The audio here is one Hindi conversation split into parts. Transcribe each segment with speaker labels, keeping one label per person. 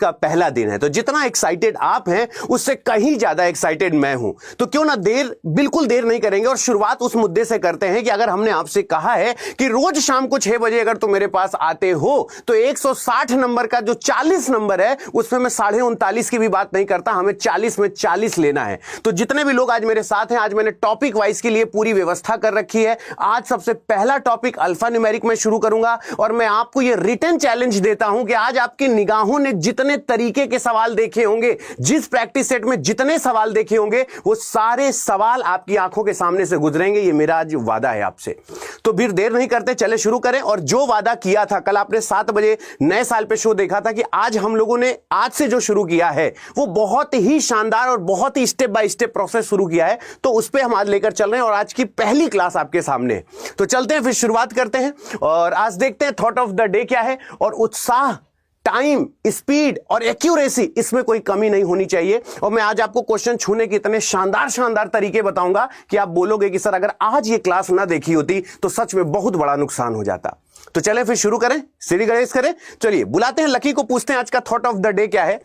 Speaker 1: का पहला दिन है, तो जितना एक्साइटेड आप हैं उससे कहीं ज्यादा एक्साइटेड मैं हूं। तो क्यों ना बिल्कुल देर नहीं करेंगे और शुरुआत उस मुद्दे से करते हैं कि अगर हमने आपसे कहा है कि रोज शाम को 6 बजे अगर तुम मेरे पास आते हो तो 160 नंबर का जो 40 नंबर है उसमें मैं 39.5 की भी बात नहीं करता, हमें 40 में 40 लेना है। तो जितने भी लोग आज मेरे साथ हैं, आज मैंने टॉपिक वाइज के लिए पूरी व्यवस्था कर रखी है। आज सबसे पहला टॉपिक अल्फा न्यूमेरिक में शुरू करूंगा और मैं आपको यह रिटन चैलेंज देता हूं कि आज आपकी निगाहों ने जितने तरीके के सवाल देखे होंगे, जिस प्रैक्टिस सेट में जितने सवाल देखे होंगे, वो सारे सवाल आपकी आंखों के सामने से गुजरेंगे। ये मेरा आज वादा है आपसे। तो फिर देर नहीं करते, चले शुरू करें। और जो वादा किया था, कल आपने 7 बजे नए साल पे शो देखा था कि आज हम लोगों ने आज से जो शुरू किया है वो बहुत ही शानदार और बहुत ही स्टेप बाय स्टेप प्रोसेस शुरू किया है, तो उस पर हम आज लेकर चल रहे हैं और आज की पहली क्लास आपके सामने है। तो चलते हैं, फिर शुरुआत करते हैं और आज देखते हैं थॉट ऑफ द डे क्या है। और उत्साह, टाइम, स्पीड और एक्यूरेसी, इसमें कोई कमी नहीं होनी चाहिए। और मैं आज आपको क्वेश्चन छूने के इतने शानदार तरीके बताऊंगा कि आप बोलोगे कि सर अगर आज ये क्लास ना देखी होती तो सच में बहुत बड़ा नुकसान हो जाता। तो चले फिर शुरू करें, सीढ़ी गणेश करें। चलिए बुलाते हैं लकी को, पूछते हैं आज का थॉट ऑफ द डे क्या है।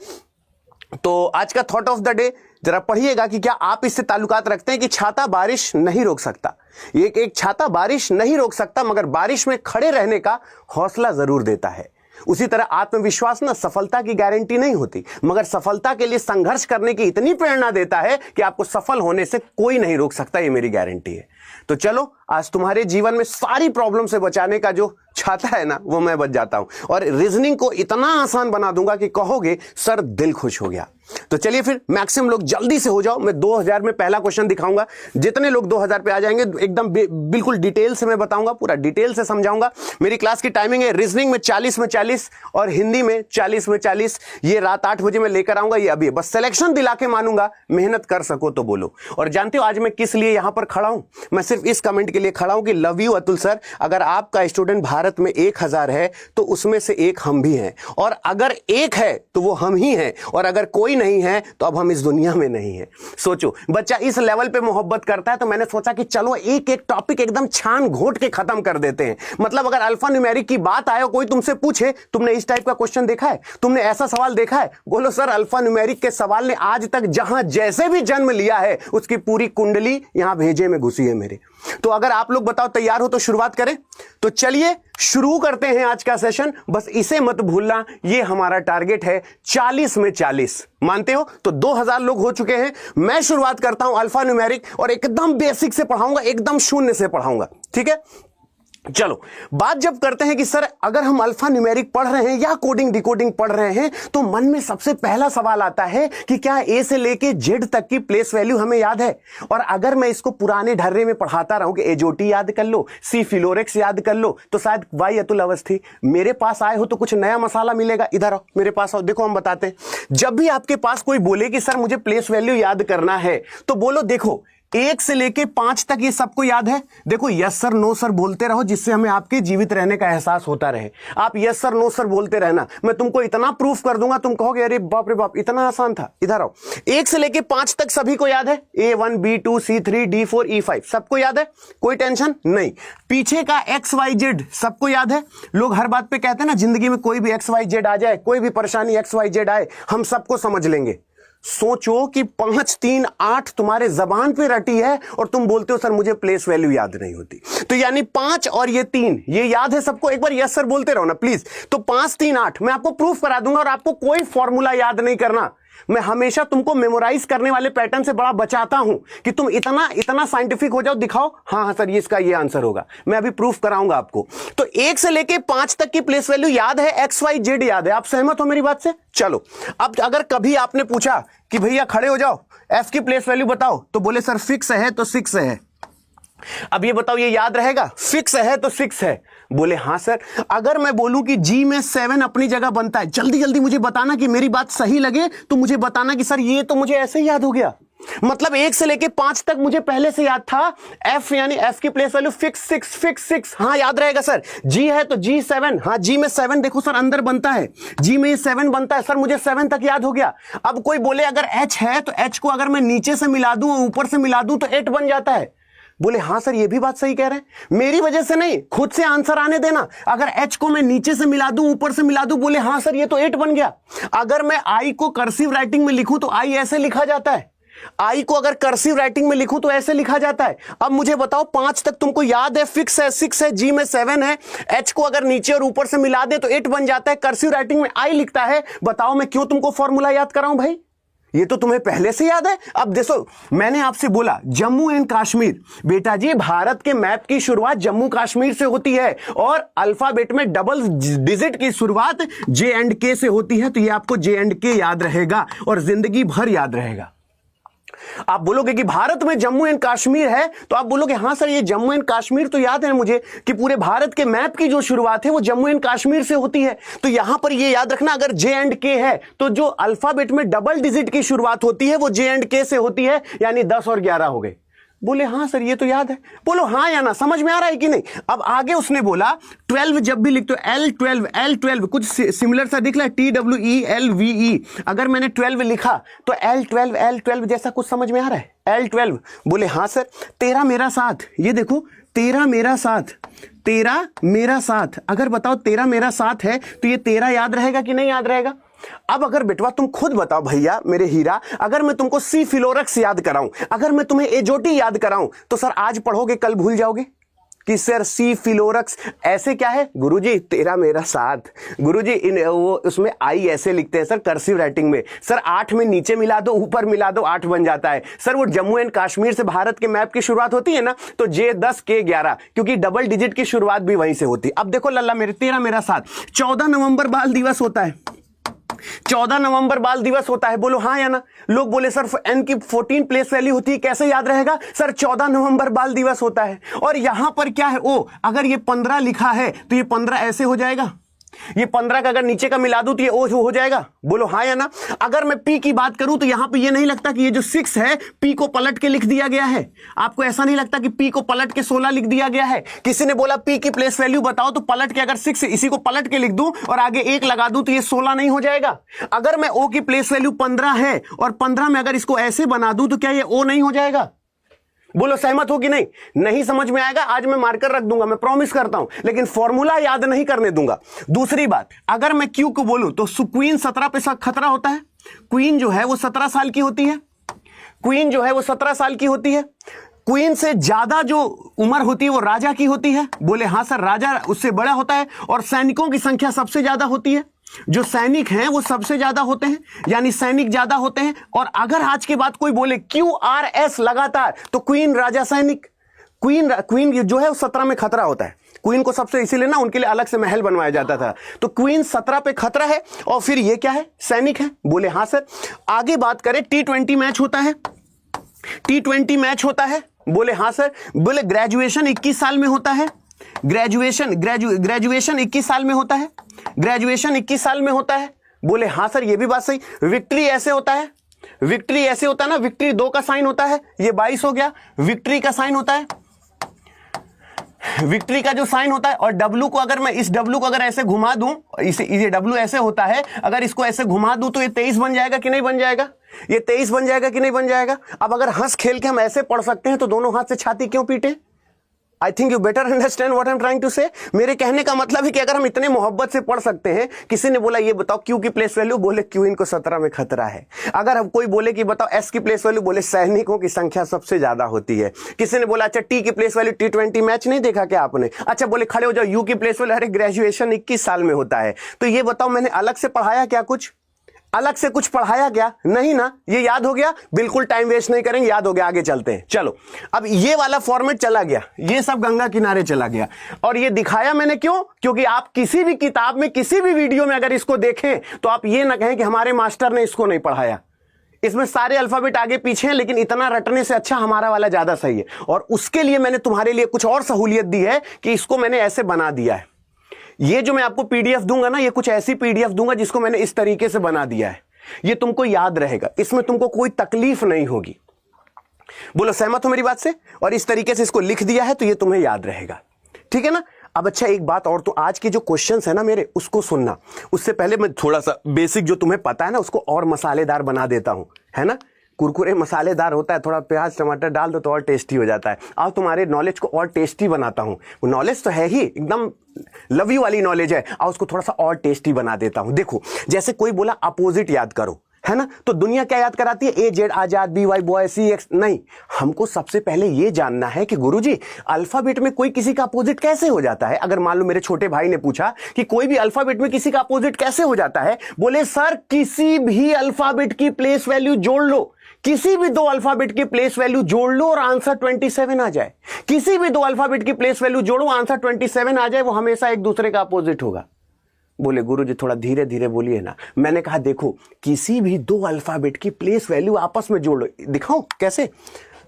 Speaker 1: तो आज का थॉट ऑफ द डे जरा पढ़िएगा कि क्या आप इससे ताल्लुकात रखते हैं कि छाता बारिश नहीं रोक सकता। एक छाता बारिश नहीं रोक सकता मगर बारिश में खड़े रहने का हौसला जरूर देता है। उसी तरह आत्मविश्वास ना सफलता की गारंटी नहीं होती मगर सफलता के लिए संघर्ष करने की इतनी प्रेरणा देता है कि आपको सफल होने से कोई नहीं रोक सकता। ये मेरी गारंटी है। तो चलो, आज तुम्हारे जीवन में सारी प्रॉब्लम से बचाने का जो छाता है ना, वो मैं बच जाता हूं और रीजनिंग को इतना आसान बना दूंगा कि कहोगे सर दिल खुश हो गया। तो चलिए फिर मैक्सिमम लोग जल्दी से हो जाओ। मैं 2000 में पहला क्वेश्चन दिखाऊंगा। जितने लोग 2000 पे आ जाएंगे एकदम बिल्कुल डिटेल से मैं बताऊंगा, पूरा डिटेल से समझाऊंगा। मेरी क्लास की टाइमिंग है रीजनिंग में 40 में 40 और हिंदी में 40 में 40। ये रात 8 बजे मैं लेकर आऊंगा। ये अभी बस सिलेक्शन दिला के मानूंगा, मेहनत कर सको तो बोलो। और जानते हो आज मैं किस लिए यहां पर खड़ा हूं? मैं सिर्फ इस कमेंट के लिए खड़ा हूं कि लव यू अतुल सर। अगर आपका स्टूडेंट भारत में 1000 है तो उसमें से एक हम भी हैं, और अगर एक है तो वो हम ही हैं, और अगर कोई नहीं है तो अब हम इस दुनिया में नहीं है। सोचो, बच्चा इस लेवल पे मोहब्बत करता है तो मैंने सोचा कि चलो एक एक टॉपिक एकदम छान घोट के खत्म कर देते हैं। मतलब अगर अल्फा न्यूमेरिक की बात आए, कोई तुमसे पूछे तुमने इस टाइप का क्वेश्चन देखा है, तुमने ऐसा सवाल देखा है, बोलो सर अल्फा न्यूमेरिक के सवाल ने आज तक जहां जैसे भी जन्म लिया है उसकी पूरी कुंडली यहां भेजे में घुसी है मेरे। तो अगर आप लोग बताओ तैयार हो तो शुरुआत करें। तो चलिए शुरू करते हैं आज का सेशन। बस इसे मत भूलना, ये हमारा टारगेट है 40 में 40। मानते हो? तो 2000 लोग हो चुके हैं। मैं शुरुआत करता हूं अल्फा न्यूमेरिक और एकदम बेसिक से पढ़ाऊंगा, एकदम शून्य से पढ़ाऊंगा। ठीक है, चलो बात जब करते हैं कि सर अगर हम अल्फा न्यूमेरिक पढ़ रहे हैं या कोडिंग डिकोडिंग पढ़ रहे हैं तो मन में सबसे पहला सवाल आता है कि क्या ए से लेके जेड तक की प्लेस वैल्यू हमें याद है। और अगर मैं इसको पुराने ढर्रे में पढ़ाता रहूं कि एजोटी याद कर लो, सी फिलोरेक्स याद कर लो, तो शायद वाई अतुल अवस्थी मेरे पास आए हो तो कुछ नया मसाला मिलेगा। इधर आओ, मेरे पास आओ, देखो हम बताते हैं। जब भी आपके पास कोई बोले कि सर मुझे प्लेस वैल्यू याद करना है तो बोलो देखो 1 से लेके 5 तक ये सबको याद है। देखो यस सर नो सर बोलते रहो जिससे हमें आपके जीवित रहने का एहसास होता रहे। आप यस सर नो सर बोलते रहना, मैं तुमको इतना प्रूफ कर दूंगा तुम कहोगे अरे बाप रे बाप इतना आसान था। इधर आओ, 1 से लेके 5 तक सभी को याद है। A1 B2 C3 D4 E5 सबको याद है, कोई टेंशन नहीं। पीछे का XYZ सबको याद है। लोग हर बात पे कहते हैं ना जिंदगी में कोई भी XYZ आ जाए, कोई भी परेशानी XYZ आए हम सबको समझ लेंगे। सोचो कि 5 3 8 तुम्हारे जबान पे रटी है और तुम बोलते हो सर मुझे प्लेस वैल्यू याद नहीं होती। तो यानी 5 और ये 3 ये याद है सबको। एक बार यस सर बोलते रहो ना प्लीज। तो 5 3 8 मैं आपको प्रूफ करा दूंगा और आपको कोई फॉर्मूला याद नहीं करना। मैं हमेशा तुमको मेमोराइज करने वाले पैटर्न से बड़ा बचाता हूं कि तुम इतना साइंटिफिक हो जाओ, दिखाओ हाँ सर ये इसका ये आंसर होगा। मैं अभी प्रूफ कराऊंगा आपको। तो 1 से लेके 5 तक की प्लेस वैल्यू याद है, XYZ याद है। आप सहमत हो मेरी बात से? चलो अब अगर कभी आपने पूछा कि भैया खड़े हो जाओ F की प्लेस वैल्यू बताओ, तो बोले सर फिक्स है तो 6 है। अब ये बताओ ये याद रहेगा? फिक्स है तो 6 है। बोले हाँ सर। अगर मैं बोलूं कि G में 7 अपनी जगह बनता है, जल्दी जल्दी मुझे बताना कि मेरी बात सही लगे तो मुझे बताना कि सर ये तो मुझे ऐसे ही याद हो गया। मतलब 1 से लेके 5 तक मुझे पहले से याद था। F यानी F की प्लेस वैल्यू फिक्स 6 हाँ याद रहेगा सर। G है तो G 7, हाँ G में 7 देखो सर अंदर बनता है, G में 7 बनता है सर, मुझे 7 तक याद हो गया। अब कोई बोले अगर H है तो H को अगर मैं नीचे से मिला दूं और ऊपर से मिला दूं तो 8 बन जाता है। बोले हाँ सर ये भी बात सही कह रहे हैं, मेरी वजह से नहीं, खुद से आंसर आने देना। अगर एच को मैं नीचे से मिला दूं, ऊपर से मिला दूं, बोले हाँ सर ये तो 8 बन गया। अगर मैं आई को कर्सिव राइटिंग में लिखूं तो आई ऐसे लिखा जाता है, आई को अगर कर्सिव राइटिंग में लिखूं तो ऐसे लिखा जाता है। अब मुझे बताओ 5 तक तुमको याद है, फिक्स है, 6 है, जी में 7 है, एच को अगर नीचे और ऊपर से मिला दे तो 8 बन जाता है, कर्सिव राइटिंग में आई लिखता है। बताओ मैं क्यों तुमको फॉर्मूला याद कराऊं भाई, ये तो तुम्हें पहले से याद है। अब देखो मैंने आपसे बोला जम्मू एंड कश्मीर, बेटा जी भारत के मैप की शुरुआत जम्मू कश्मीर से होती है और अल्फाबेट में डबल डिजिट की शुरुआत जे एंड के से होती है, तो ये आपको जे एंड के याद रहेगा और जिंदगी भर याद रहेगा। आप बोलोगे कि भारत में जम्मू एंड कश्मीर है, तो आप बोलोगे हाँ सर ये जम्मू एंड कश्मीर तो याद है मुझे कि पूरे भारत के मैप की जो शुरुआत है वो जम्मू एंड कश्मीर से होती है। तो यहां पर ये याद रखना, अगर जे एंड के है तो जो अल्फाबेट में डबल डिजिट की शुरुआत होती है वो जे एंड के से होती है, यानी 10 और 11 हो गए। बोले हाँ सर ये तो याद है, बोलो हाँ या ना, समझ में आ रहा है कि नहीं। अब आगे उसने बोला 12 जब भी लिखते हो L12 कुछ सिमिलर सा दिख रहा है, TWELVE, अगर मैंने 12 लिखा तो L12 जैसा कुछ समझ में आ रहा है, L12। बोले हाँ सर। तेरा मेरा साथ, ये देखो तेरा मेरा साथ, तेरा मेरा साथ, अगर बताओ तेरा मेरा साथ है तो ये तेरा याद रहेगा कि नहीं याद रहेगा। अब अगर बेटवा तुम खुद बताओ भैया मेरे हीरा, अगर मैं तुमको सी फिलोरक्स याद कराऊं, अगर मैं तुम्हें एजोटी याद कराऊं, तो सर आज पढ़ोगे कल भूल जाओगे कि सर सी फिलोरक्स ऐसे क्या है। गुरुजी तेरा मेरा साथ, गुरुजी वो उसमें आई ऐसे लिखते हैं सर कर्सिव राइटिंग में। सर 8 में नीचे मिला दो ऊपर मिला दो 8 बन जाता है। सर वो जम्मू एंड कश्मीर से भारत के मैप की शुरुआत होती है ना, तो J10 K11, क्योंकि डबल डिजिट की शुरुआत भी वहीं से होती है। अब देखो लल्ला मेरे, तेरा मेरा साथ 14 नवंबर बाल दिवस होता है, 14 नवंबर बाल दिवस होता है, बोलो हाँ या ना। लोग बोले सर एन की 14 प्लेस वैल्यू होती है, कैसे याद रहेगा। सर 14 नवंबर बाल दिवस होता है। और यहां पर क्या है, ओ अगर ये 15 लिखा है तो ये 15 ऐसे हो जाएगा, ये 15 का अगर नीचे का मिला दूं तो ये ओ हो जाएगा, बोलो हाँ या ना। अगर मैं पी की बात करूं तो यहां पे ये नहीं लगता कि ये जो 6 है पी को पलट के लिख दिया गया है। आपको ऐसा नहीं लगता कि पी को पलट के 16 लिख दिया गया है। किसी ने बोला पी की प्लेस वैल्यू बताओ, तो पलट के अगर 6 इसी को पलट के लिख दूं और आगे 1 लगा दूं तो ये 16 नहीं हो जाएगा। अगर मैं ओ की प्लेस वैल्यू 15 है और 15 में अगर इसको ऐसे बना दूं तो क्या ये ओ नहीं हो जाएगा। बोलो सहमत हो कि नहीं। नहीं समझ में आएगा, आज मैं मार्कर रख दूंगा, मैं प्रॉमिस करता हूं, लेकिन फॉर्मूला याद नहीं करने दूंगा। दूसरी बात, अगर मैं क्यू को बोलूं तो क्वीन 17 पे खतरा होता है। क्वीन जो है वो 17 साल की होती है, क्वीन जो है वो 17 साल की होती है। क्वीन से ज्यादा जो उम्र होती है वो राजा की होती है। बोले हाँ सर राजा उससे बड़ा होता है और सैनिकों की संख्या सबसे ज्यादा होती है। जो सैनिक हैं वो सबसे ज्यादा होते हैं, यानी सैनिक ज्यादा होते हैं। और अगर आज के बाद कोई बोले QRS लगातार, तो क्वीन राजा सैनिक, क्वीन जो है 17 में खतरा होता है। क्वीन को सबसे इसीलिए ना उनके लिए अलग से महल बनवाया जाता था। तो क्वीन 17 पे खतरा है और फिर ये क्या है, सैनिक है। बोले हाँ सर। आगे बात करें, T20 मैच होता है, T20 मैच होता है। बोले हाँ सर। बोले ग्रेजुएशन 21 साल में होता है, ग्रेजुएशन 21 साल में होता है, ग्रेजुएशन 21 साल में होता है। बोले हाँ सर ये भी बात सही। विक्ट्री ऐसे होता है, विक्ट्री ऐसे होता है ना, विक्ट्री 2 का साइन होता है, ये 22 हो गया। विक्ट्री का साइन होता है, विक्ट्री का जो साइन होता है। और डब्लू को अगर मैं इस डब्लू को अगर ऐसे घुमा दूं, ये डब्लू ऐसे होता है, अगर इसको ऐसे घुमा दूं तो ये 23 बन जाएगा कि नहीं बन जाएगा, ये 23 बन जाएगा कि नहीं बन जाएगा। अब अगर हंस खेल के हम ऐसे पढ़ सकते हैं तो दोनों हाथ से छाती क्यों पीटे। I think you better understand what I am trying to say. मेरे कहने का मतलब है कि अगर हम इतने मोहब्बत से पढ़ सकते हैं, किसी ने बोला ये बताओ क्यू की प्लेस वैल्यू, बोले क्यू इनको 17 में खतरा है। अगर हम कोई बोले कि बताओ एस की प्लेस वैल्यू, बोले सैनिकों की संख्या सबसे ज्यादा होती है। किसी ने बोला अच्छा टी की प्लेस वैल्यू, T20 मैच नहीं देखा क्या आपने, अच्छा बोले खड़े हो जाओ, यू की प्लेस वैल्यू, अरे ग्रेजुएशन 21 साल में होता है। तो ये बताओ मैंने अलग से पढ़ाया क्या, कुछ अलग से कुछ पढ़ाया क्या, नहीं ना। ये याद हो गया, बिल्कुल टाइम वेस्ट नहीं करेंगे, याद हो गया, आगे चलते हैं। चलो अब ये वाला फॉर्मेट चला गया, ये सब गंगा किनारे चला गया। और ये दिखाया मैंने क्यों, क्योंकि आप किसी भी किताब में किसी भी वीडियो में अगर इसको देखें तो आप ये ना कहें कि हमारे मास्टर ने इसको नहीं पढ़ाया। इसमें सारे अल्फाबेट आगे पीछे हैं, लेकिन इतना रटने से अच्छा हमारा वाला ज्यादा सही है। और उसके लिए मैंने तुम्हारे लिए कुछ और सहूलियत दी है कि इसको मैंने ऐसे बना दिया है। ये जो मैं आपको पीडीएफ दूंगा ना, ये कुछ ऐसी पीडीएफ दूंगा जिसको मैंने इस तरीके से बना दिया है। ये तुमको याद रहेगा, इसमें तुमको कोई तकलीफ नहीं होगी। बोलो सहमत हो मेरी बात से। और इस तरीके से इसको लिख दिया है तो ये तुम्हें याद रहेगा, ठीक है ना। अब अच्छा एक बात और, तो आज के जो क्वेश्चंस है ना मेरे, उसको सुनना। उससे पहले मैं थोड़ा सा बेसिक जो तुम्हें पता है ना उसको और मसालेदार बना देता हूं, है ना। कुरकुरे मसालेदार होता है, थोड़ा प्याज टमाटर डाल दो तो और टेस्टी हो जाता है। आओ तुम्हारे नॉलेज को और टेस्टी बनाता हूं। वो नॉलेज तो है ही एकदम लव यू वाली नॉलेज है, आओ उसको थोड़ा सा और टेस्टी बना देता हूं। देखो जैसे कोई बोला अपोजिट याद करो, है ना, तो दुनिया क्या याद कराती है? ए जेड आजाद, बी वाई बॉय, सी एक्स। नहीं, हमको सबसे पहले यह जानना है कि गुरुजी अल्फाबेट में कोई किसी का अपोजिट कैसे हो जाता है। अगर मान लो मेरे छोटे भाई ने पूछा कि कोई भी अल्फाबेट में किसी का अपोजिट कैसे हो जाता है, बोले सर किसी भी अल्फाबेट की प्लेस वैल्यू जोड़ लो, किसी भी दो अल्फाबेट की प्लेस वैल्यू जोड़ लो और आंसर 27 आ जाए। किसी भी दो अल्फाबेट की प्लेस वैल्यू जोड़ो, आंसर 27 आ जाए, वो हमेशा एक दूसरे का अपोजिट होगा। बोले गुरुजी थोड़ा धीरे धीरे बोलिए ना। मैंने कहा देखो किसी भी दो अल्फाबेट की प्लेस वैल्यू आपस में जोड़ लो। दिखाओ कैसे?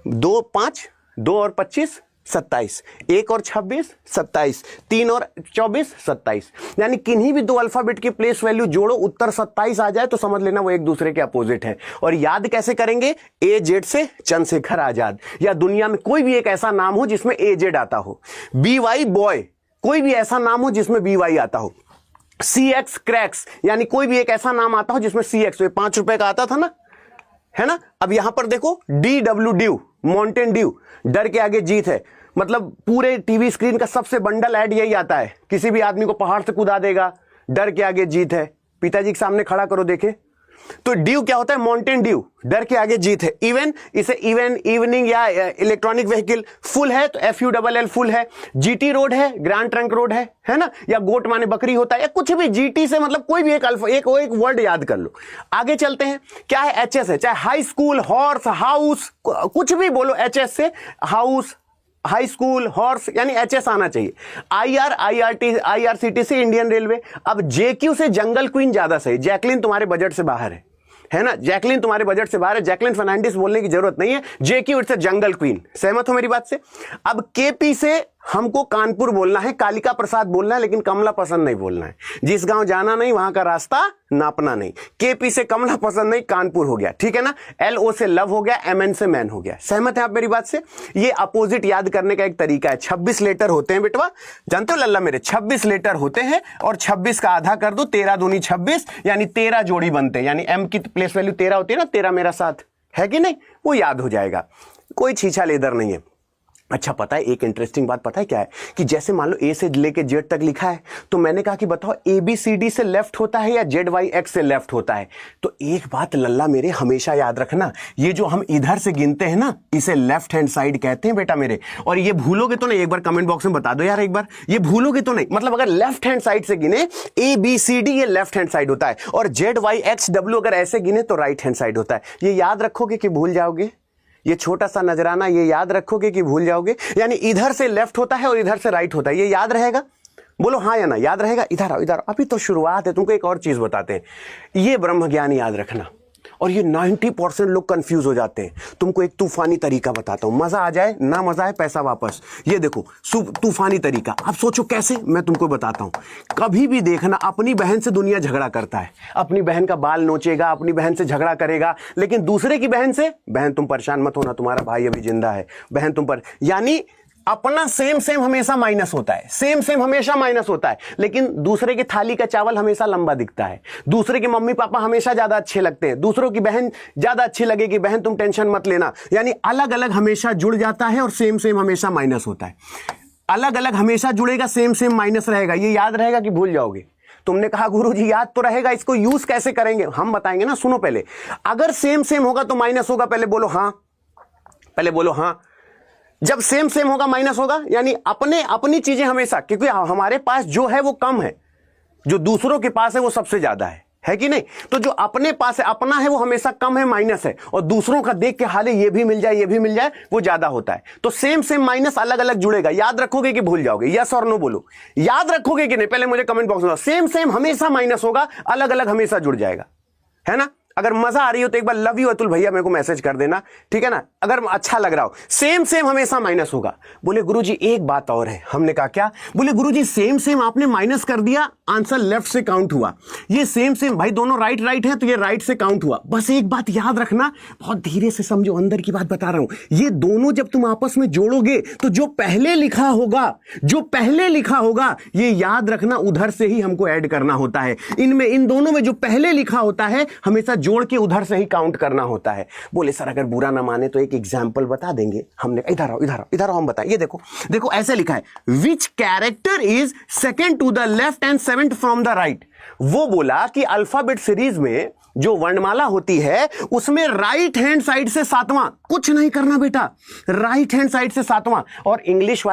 Speaker 1: 2 5, 2 और 25 27, 1 और 26 27, 3 और 24 27। यानी किन्हीं भी दो अल्फाबेट की प्लेस वैल्यू जोड़ो, उत्तर 27 आ जाए तो समझ लेना वो एक दूसरे के अपोजिट है। और याद कैसे करेंगे? ए जेड से चंद्रशेखर आजाद, या दुनिया में कोई भी एक ऐसा नाम हो जिसमें ए जेड आता हो। बी वाई बॉय, कोई भी ऐसा नाम हो जिसमें बी वाई आता हो। सी एक्स क्रैक्स, यानी कोई भी एक ऐसा नाम आता हो जिसमें सी एक्स, 5 रुपए का आता था ना, है ना। अब यहां पर देखो D W due, Mountain Dew, डर के आगे जीत है। मतलब पूरे टीवी स्क्रीन का सबसे बंडल ऐड यही आता है, किसी भी आदमी को पहाड़ से कूदा देगा, डर के आगे जीत है। पिताजी के सामने खड़ा करो देखे तो ड्यू क्या होता है? माउंटेन ड्यू, डर के आगे जीत है। इवन इसे इवनिंग या इलेक्ट्रॉनिक व्हीकल, फुल है तो FULL फुल है। जीटी रोड है, ग्रैंड ट्रंक रोड है ना, या गोट माने बकरी होता है, या कुछ भी जीटी से मतलब कोई भी एक वर्ड याद कर लो। आगे चलते हैं, क्या है? HS है, चाहे हाई स्कूल, हॉर्स, हाउस, कुछ भी बोलो HS से, हाउस, हाई स्कूल, हॉर्स, यानी HS आना चाहिए। IRCTC Indian railway. अब JQ से जंगल क्वीन ज्यादा सही। जैकलिन तुम्हारे बजट से बाहर है ना, जैकलिन तुम्हारे बजट से बाहर है, जैकलिन फर्नांडिस बोलने की जरूरत नहीं है। JQ it's jungle queen. सहमत हो मेरी बात से? अब KP से हमको कानपुर बोलना है, कालिका प्रसाद बोलना है, लेकिन कमला पसंद नहीं बोलना है। जिस गांव जाना नहीं वहां का रास्ता नापना नहीं। KP से कमला पसंद नहीं, कानपुर हो गया, ठीक है ना। LO से लव हो गया, MN से मैन हो गया। सहमत है आप मेरी बात से? ये अपोजिट याद करने का एक तरीका है। 26 लेटर होते हैं बेटवा, जानते हो लल्ला मेरे, 26 लेटर होते हैं और 26 का आधा कर दो, 13 दूनी 26, यानी 13 जोड़ी बनते हैं। यानी M की प्लेस वैल्यू 13 होती है ना, 13 मेरा साथ है कि नहीं, वो याद हो जाएगा, कोई छीछा लेदर नहीं है। अच्छा पता है एक इंटरेस्टिंग बात पता है क्या है? कि जैसे मान लो A से लेके Z तक लिखा है, तो मैंने कहा कि बताओ ABCD से लेफ्ट होता है या ZYX से लेफ्ट होता है? तो एक बात लल्ला मेरे हमेशा याद रखना, ये जो हम इधर से गिनते हैं ना, इसे लेफ्ट हैंड साइड कहते हैं बेटा मेरे। और ये भूलोगे तो नहीं, एक बार कमेंट बॉक्स में बता दो यार, एक बार ये भूलोगे तो नहीं। मतलब अगर लेफ्ट हैंड साइड से गिने ABCD, ये लेफ्ट हैंड साइड होता है, और ZYXW अगर ऐसे गिने तो राइट हैंड साइड होता है। ये याद रखोगे कि भूल जाओगे? ये छोटा सा नजराना ये याद रखोगे कि भूल जाओगे? यानी इधर से लेफ्ट होता है और इधर से राइट होता है, ये याद रहेगा? बोलो हाँ या ना, याद रहेगा? इधर आओ, इधर। अभी तो शुरुआत है, तुमको एक और चीज बताते हैं, ये ब्रह्म ज्ञान याद रखना। और ये 90% लोग कंफ्यूज हो जाते हैं। तुमको एक तूफानी तरीका बताता हूं, मजा आ जाए ना मजा आए पैसा वापस। ये देखो तूफानी तरीका, आप सोचो कैसे, मैं तुमको बताता हूं। कभी भी देखना, अपनी बहन से दुनिया झगड़ा करता है, अपनी बहन का बाल नोचेगा, अपनी बहन से झगड़ा करेगा, लेकिन दूसरे की बहन से, बहन तुम परेशान मत होना, तुम्हारा भाई अभी जिंदा है, बहन तुम पर, यानी अपना सेम हमेशा माइनस होता है, सेम हमेशा माइनस होता है, लेकिन दूसरे की थाली का चावल हमेशा लंबा दिखता है। दूसरे के मम्मी पापा हमेशा ज्यादा अच्छे लगते हैं, दूसरों की बहन ज्यादा अच्छी लगेगी, बहन तुम टेंशन मत लेना। यानी अलग अलग हमेशा जुड़ जाता है और सेम हमेशा माइनस होता है। अलग अलग हमेशा जुड़ेगा, सेम माइनस रहेगा। ये याद रहेगा कि भूल जाओगे? तुमने कहा गुरुजी याद तो रहेगा, इसको यूज कैसे करेंगे? हम बताएंगे ना, सुनो पहले। अगर सेम होगा तो माइनस होगा, पहले बोलो हाँ, पहले बोलो हाँ। जब सेम होगा माइनस होगा, यानी अपनी चीजें हमेशा, क्योंकि हमारे पास जो है वो कम है, जो दूसरों के पास है वो सबसे ज्यादा है कि नहीं? तो जो अपने पास है, अपना है, वो हमेशा कम है, माइनस है, और दूसरों का देख के हाले ये भी मिल जाए वो ज्यादा होता है। तो सेम माइनस अलग अलग जुड़ेगा। याद रखोगे कि भूल जाओगे? यस और नो बोलो, याद रखोगे कि नहीं? पहले मुझे कमेंट बॉक्स में सेम हमेशा माइनस होगा, अलग अलग हमेशा जुड़ जाएगा, है ना। अगर मजा आ रही हो तो एक बार लव यू अतुल भैया मेरे को मैसेज कर देना, ठीक है ना। अगर अच्छा लग रहा हो, सेम हमेशा माइनस होगा। बोले गुरुजी एक बात और है। हमने कहा क्या? बोले गुरुजी सेम आपने माइनस कर दिया, आंसर लेफ्ट से काउंट हुआ। ये सेम भाई दोनों राइट है, तो ये राइट से काउंट हुआ। बस एक बात याद रखना, बहुत धीरे से समझो, अंदर की बात बता रहा हूं। ये दोनों जब तुम आपस में जोड़ोगे तो जो पहले लिखा होगा ये याद रखना, उधर से ही हमको ऐड करना होता है। इन दोनों में जो पहले लिखा होता है हमेशा जोड़ के उधर से ही काउंट करना होता है। बोले सर अगर बुरा ना माने तो एक एग्जाम्पल बता देंगे। हमने इधर आओ इधर आओ इधर आओ, हम बताएं। ये देखो देखो ऐसे लिखा है, which character is second to the left and seventh from the right. वो बोला कि अल्फाबेट सीरीज में जो वर्णमाला होती है उसमें राइट हैंड साइड से सातवां, कुछ नहीं करना बेटा, राइट हैंड साइड से सातवां। और इंग्लिश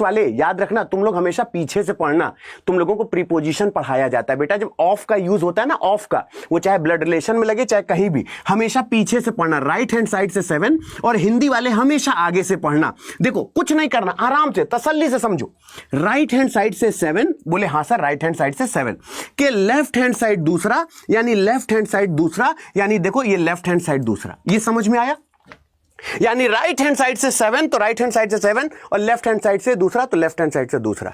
Speaker 1: वाले याद रखना, तुम लोग हमेशा पीछे से पढ़ना। तुम लोगों को प्रीपोजिशन पढ़ाया जाता है बेटा, जब ऑफ का यूज होता है ना, ऑफ का, वो चाहे ब्लड रिलेशन में लगे चाहे कहीं भी, हमेशा पीछे से पढ़ना, राइट हैंड साइड से 7। और हिंदी वाले हमेशा आगे से पढ़ना। देखो कुछ नहीं करना, आराम से तसल्ली से समझो। राइट हैंड साइड से 7, बोले हाँ सर राइट हैंड साइड से 7 के लेफ्ट हैंड साइड दूसरा, यानी लेफ्ट हैंड साइड दूसरा, यानी देखो ये लेफ्ट हैंड साइड दूसरा। ये समझ में आया? यानी राइट हैंड साइड से 7 तो राइट हैंड साइड से 7, और लेफ्ट हैंड साइड से दूसरा तो लेफ्ट हैंड साइड से दूसरा।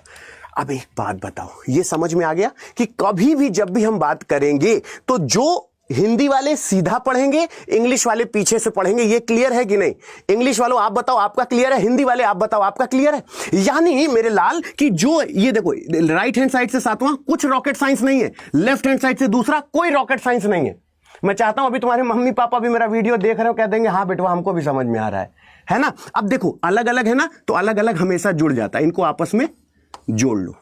Speaker 1: अब एक बात बताओ, ये समझ में आ गया कि कभी भी जब भी हम बात करेंगे तो जो हिंदी वाले सीधा पढ़ेंगे, इंग्लिश वाले पीछे से पढ़ेंगे। ये क्लियर है कि नहीं? इंग्लिश वालों आप बताओ आपका क्लियर है, हिंदी वाले आप बताओ आपका क्लियर है? यानी मेरे लाल कि जो ये देखो राइट हैंड साइड से सातवां, कुछ रॉकेट साइंस नहीं है, लेफ्ट हैंड साइड से दूसरा, कोई रॉकेट साइंस नहीं है। मैं चाहता हूं अभी तुम्हारे मम्मी पापा भी मेरा वीडियो देख रहे हो, कह देंगे हाँ बेटवा हमको भी समझ में आ रहा है ना। अब देखो अलग अलग है ना, तो अलग अलग हमेशा जुड़ जाता है, इनको आपस में जोड़ लो।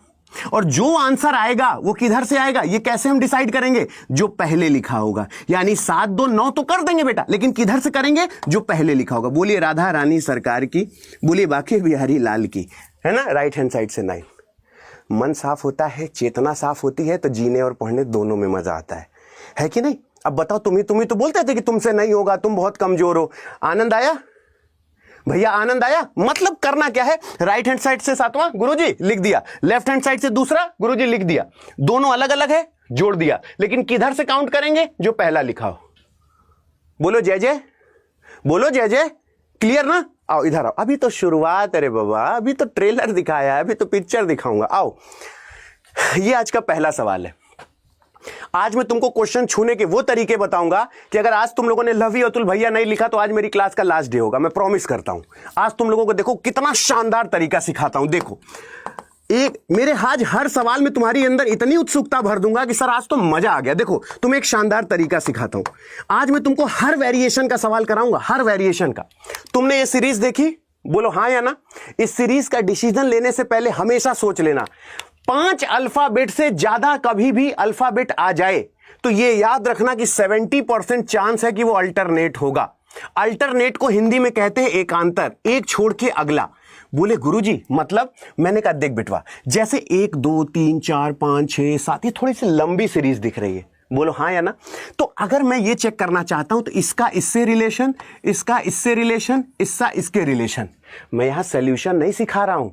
Speaker 1: और जो आंसर आएगा वो किधर से आएगा, ये कैसे हम डिसाइड करेंगे? जो पहले लिखा होगा। यानी 7 2 9 तो कर देंगे बेटा, लेकिन किधर से करेंगे? जो पहले लिखा होगा। बोलिए राधा रानी सरकार की, बोलिए बांके बिहारी लाल की, है ना। राइट हैंड साइड से 9। मन साफ होता है, चेतना साफ होती है, तो जीने और पढ़ने दोनों में मजा आता है कि नहीं? अब बताओ, तुम ही तो बोलते थे कि तुमसे नहीं होगा, तुम बहुत कमजोर हो। आनंद आया भैया, आनंद आया? मतलब करना क्या है, राइट हैंड साइड से सातवां गुरुजी लिख दिया, लेफ्ट हैंड साइड से दूसरा गुरुजी लिख दिया, दोनों अलग अलग है जोड़ दिया, लेकिन किधर से काउंट करेंगे? जो पहला लिखा हो। बोलो जय जय, बोलो जय जय। क्लियर ना? आओ इधर आओ, अभी तो शुरुआत है रे बाबा, अभी तो ट्रेलर दिखाया है, अभी तो पिक्चर दिखाऊंगा। आओ, ये आज का पहला सवाल है। आज मैं तुमको क्वेश्चन छूने के वो तरीके बताऊंगा कि अगर आज तुम लोगों ने लवी अतुल भैया नहीं लिखा तो आज मेरी क्लास का लास्ट डे होगा, मैं प्रॉमिस करता हूं। आज तुम लोगों को देखो कितना शानदार तरीका सिखाता हूं। देखो एक मेरे आज हर सवाल में तुम्हारी अंदर इतनी उत्सुकता भर दूंगा कि सर आज तो मजा आ गया। देखो तुम्हें एक शानदार तरीका सिखाता हूं। आज मैं तुमको हर वेरिएशन का सवाल कराऊंगा, हर वेरिएशन का। तुमने ये सीरीज देखी? बोलो हाँ या ना। इस सीरीज का डिसीजन लेने से पहले हमेशा सोच लेना, 5 अल्फाबेट से ज्यादा कभी भी अल्फाबेट आ जाए तो ये याद रखना कि 70% चांस है कि वो अल्टरनेट होगा। अल्टरनेट को हिंदी में कहते हैं एकांतर, एक छोड़ के अगला। बोले गुरुजी मतलब? मैंने कहा देख बेटवा, जैसे 1 2 3 4 5 6 7 ये थोड़ी सी लंबी सीरीज दिख रही है। बोलो हाँ या ना। तो अगर मैं ये चेक करना चाहता हूं तो इसका इससे रिलेशन, इसका इससे रिलेशन, इसका इसके रिलेशन। मैं यहां सोल्यूशन नहीं सिखा रहा हूं,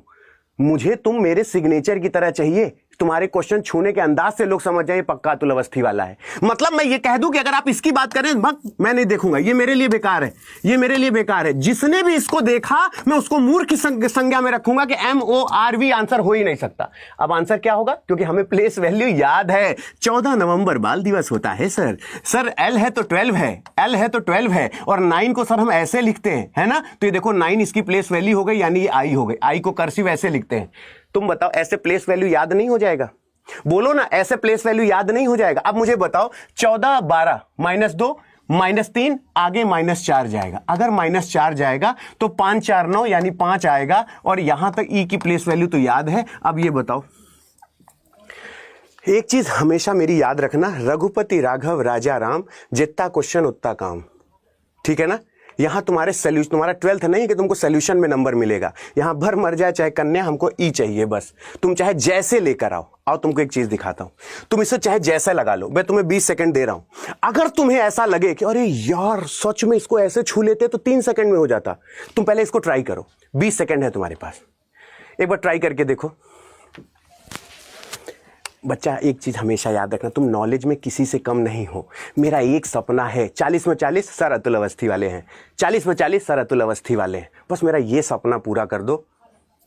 Speaker 1: मुझे तुम मेरे सिग्नेचर की तरह चाहिए। तुम्हारे क्वेश्चन छूने के अंदाज से लोग समझ जाए पक्का अतुल अवस्थी वाला है। मतलब मैं ये कह दूं कि अगर आप इसकी बात करें मैं नहीं देखूंगा, ये मेरे लिए बेकार है, ये मेरे लिए बेकार है। जिसने भी इसको देखा मैं उसको मूर्ख की संज्ञा में रखूंगा कि MORV आंसर हो ही नहीं सकता। अब आंसर क्या होगा? क्योंकि हमें प्लेस वैल्यू याद है। 14 नवंबर बाल दिवस होता है सर। सर L है तो 12 है, L है तो 12 है, और 9 को सर हम ऐसे लिखते हैं, है ना। तो ये देखो 9 इसकी प्लेस वैल्यू हो गई, यानी ये I हो गई। I को कर्सिव ऐसे लिखते हैं। तुम बताओ ऐसे प्लेस वैल्यू याद नहीं हो जाएगा? बोलो ना, ऐसे प्लेस वैल्यू याद नहीं हो जाएगा? अब मुझे बताओ 14 12 -2 -3 आगे -4 जाएगा। अगर -4 जाएगा तो 5 4 9 यानी 5 आएगा, और यहां तक ई की प्लेस वैल्यू तो याद है। अब ये बताओ, एक चीज हमेशा मेरी याद रखना, रघुपति राघव राजा राम, जितना क्वेश्चन उतना काम। ठीक है ना। यहां तुम्हारे सोल्यूशन, तुम्हारा 12th नहीं कि तुमको सोल्यूशन में नंबर मिलेगा। यहां भर मर जाए चाहे कन्या, हमको ई चाहिए बस। तुम चाहे जैसे लेकर आओ तुमको एक चीज दिखाता हूं, तुम इसे चाहे जैसा लगा लो। मैं तुम्हें 20 सेकंड दे रहा हूं। अगर तुम्हें ऐसा लगे कि अरे यार सच में इसको ऐसे छू लेते तो 3 सेकंड में हो जाता, तुम पहले इसको ट्राई करो। 20 सेकंड है तुम्हारे पास, एक बार ट्राई करके देखो। बच्चा एक चीज हमेशा याद रखना, तुम नॉलेज में किसी से कम नहीं हो। मेरा एक सपना है 40 में 40 सर अतुल अवस्थी वाले हैं, 40 में 40 सर अतुल अवस्थी वाले हैं। बस मेरा ये सपना पूरा कर दो,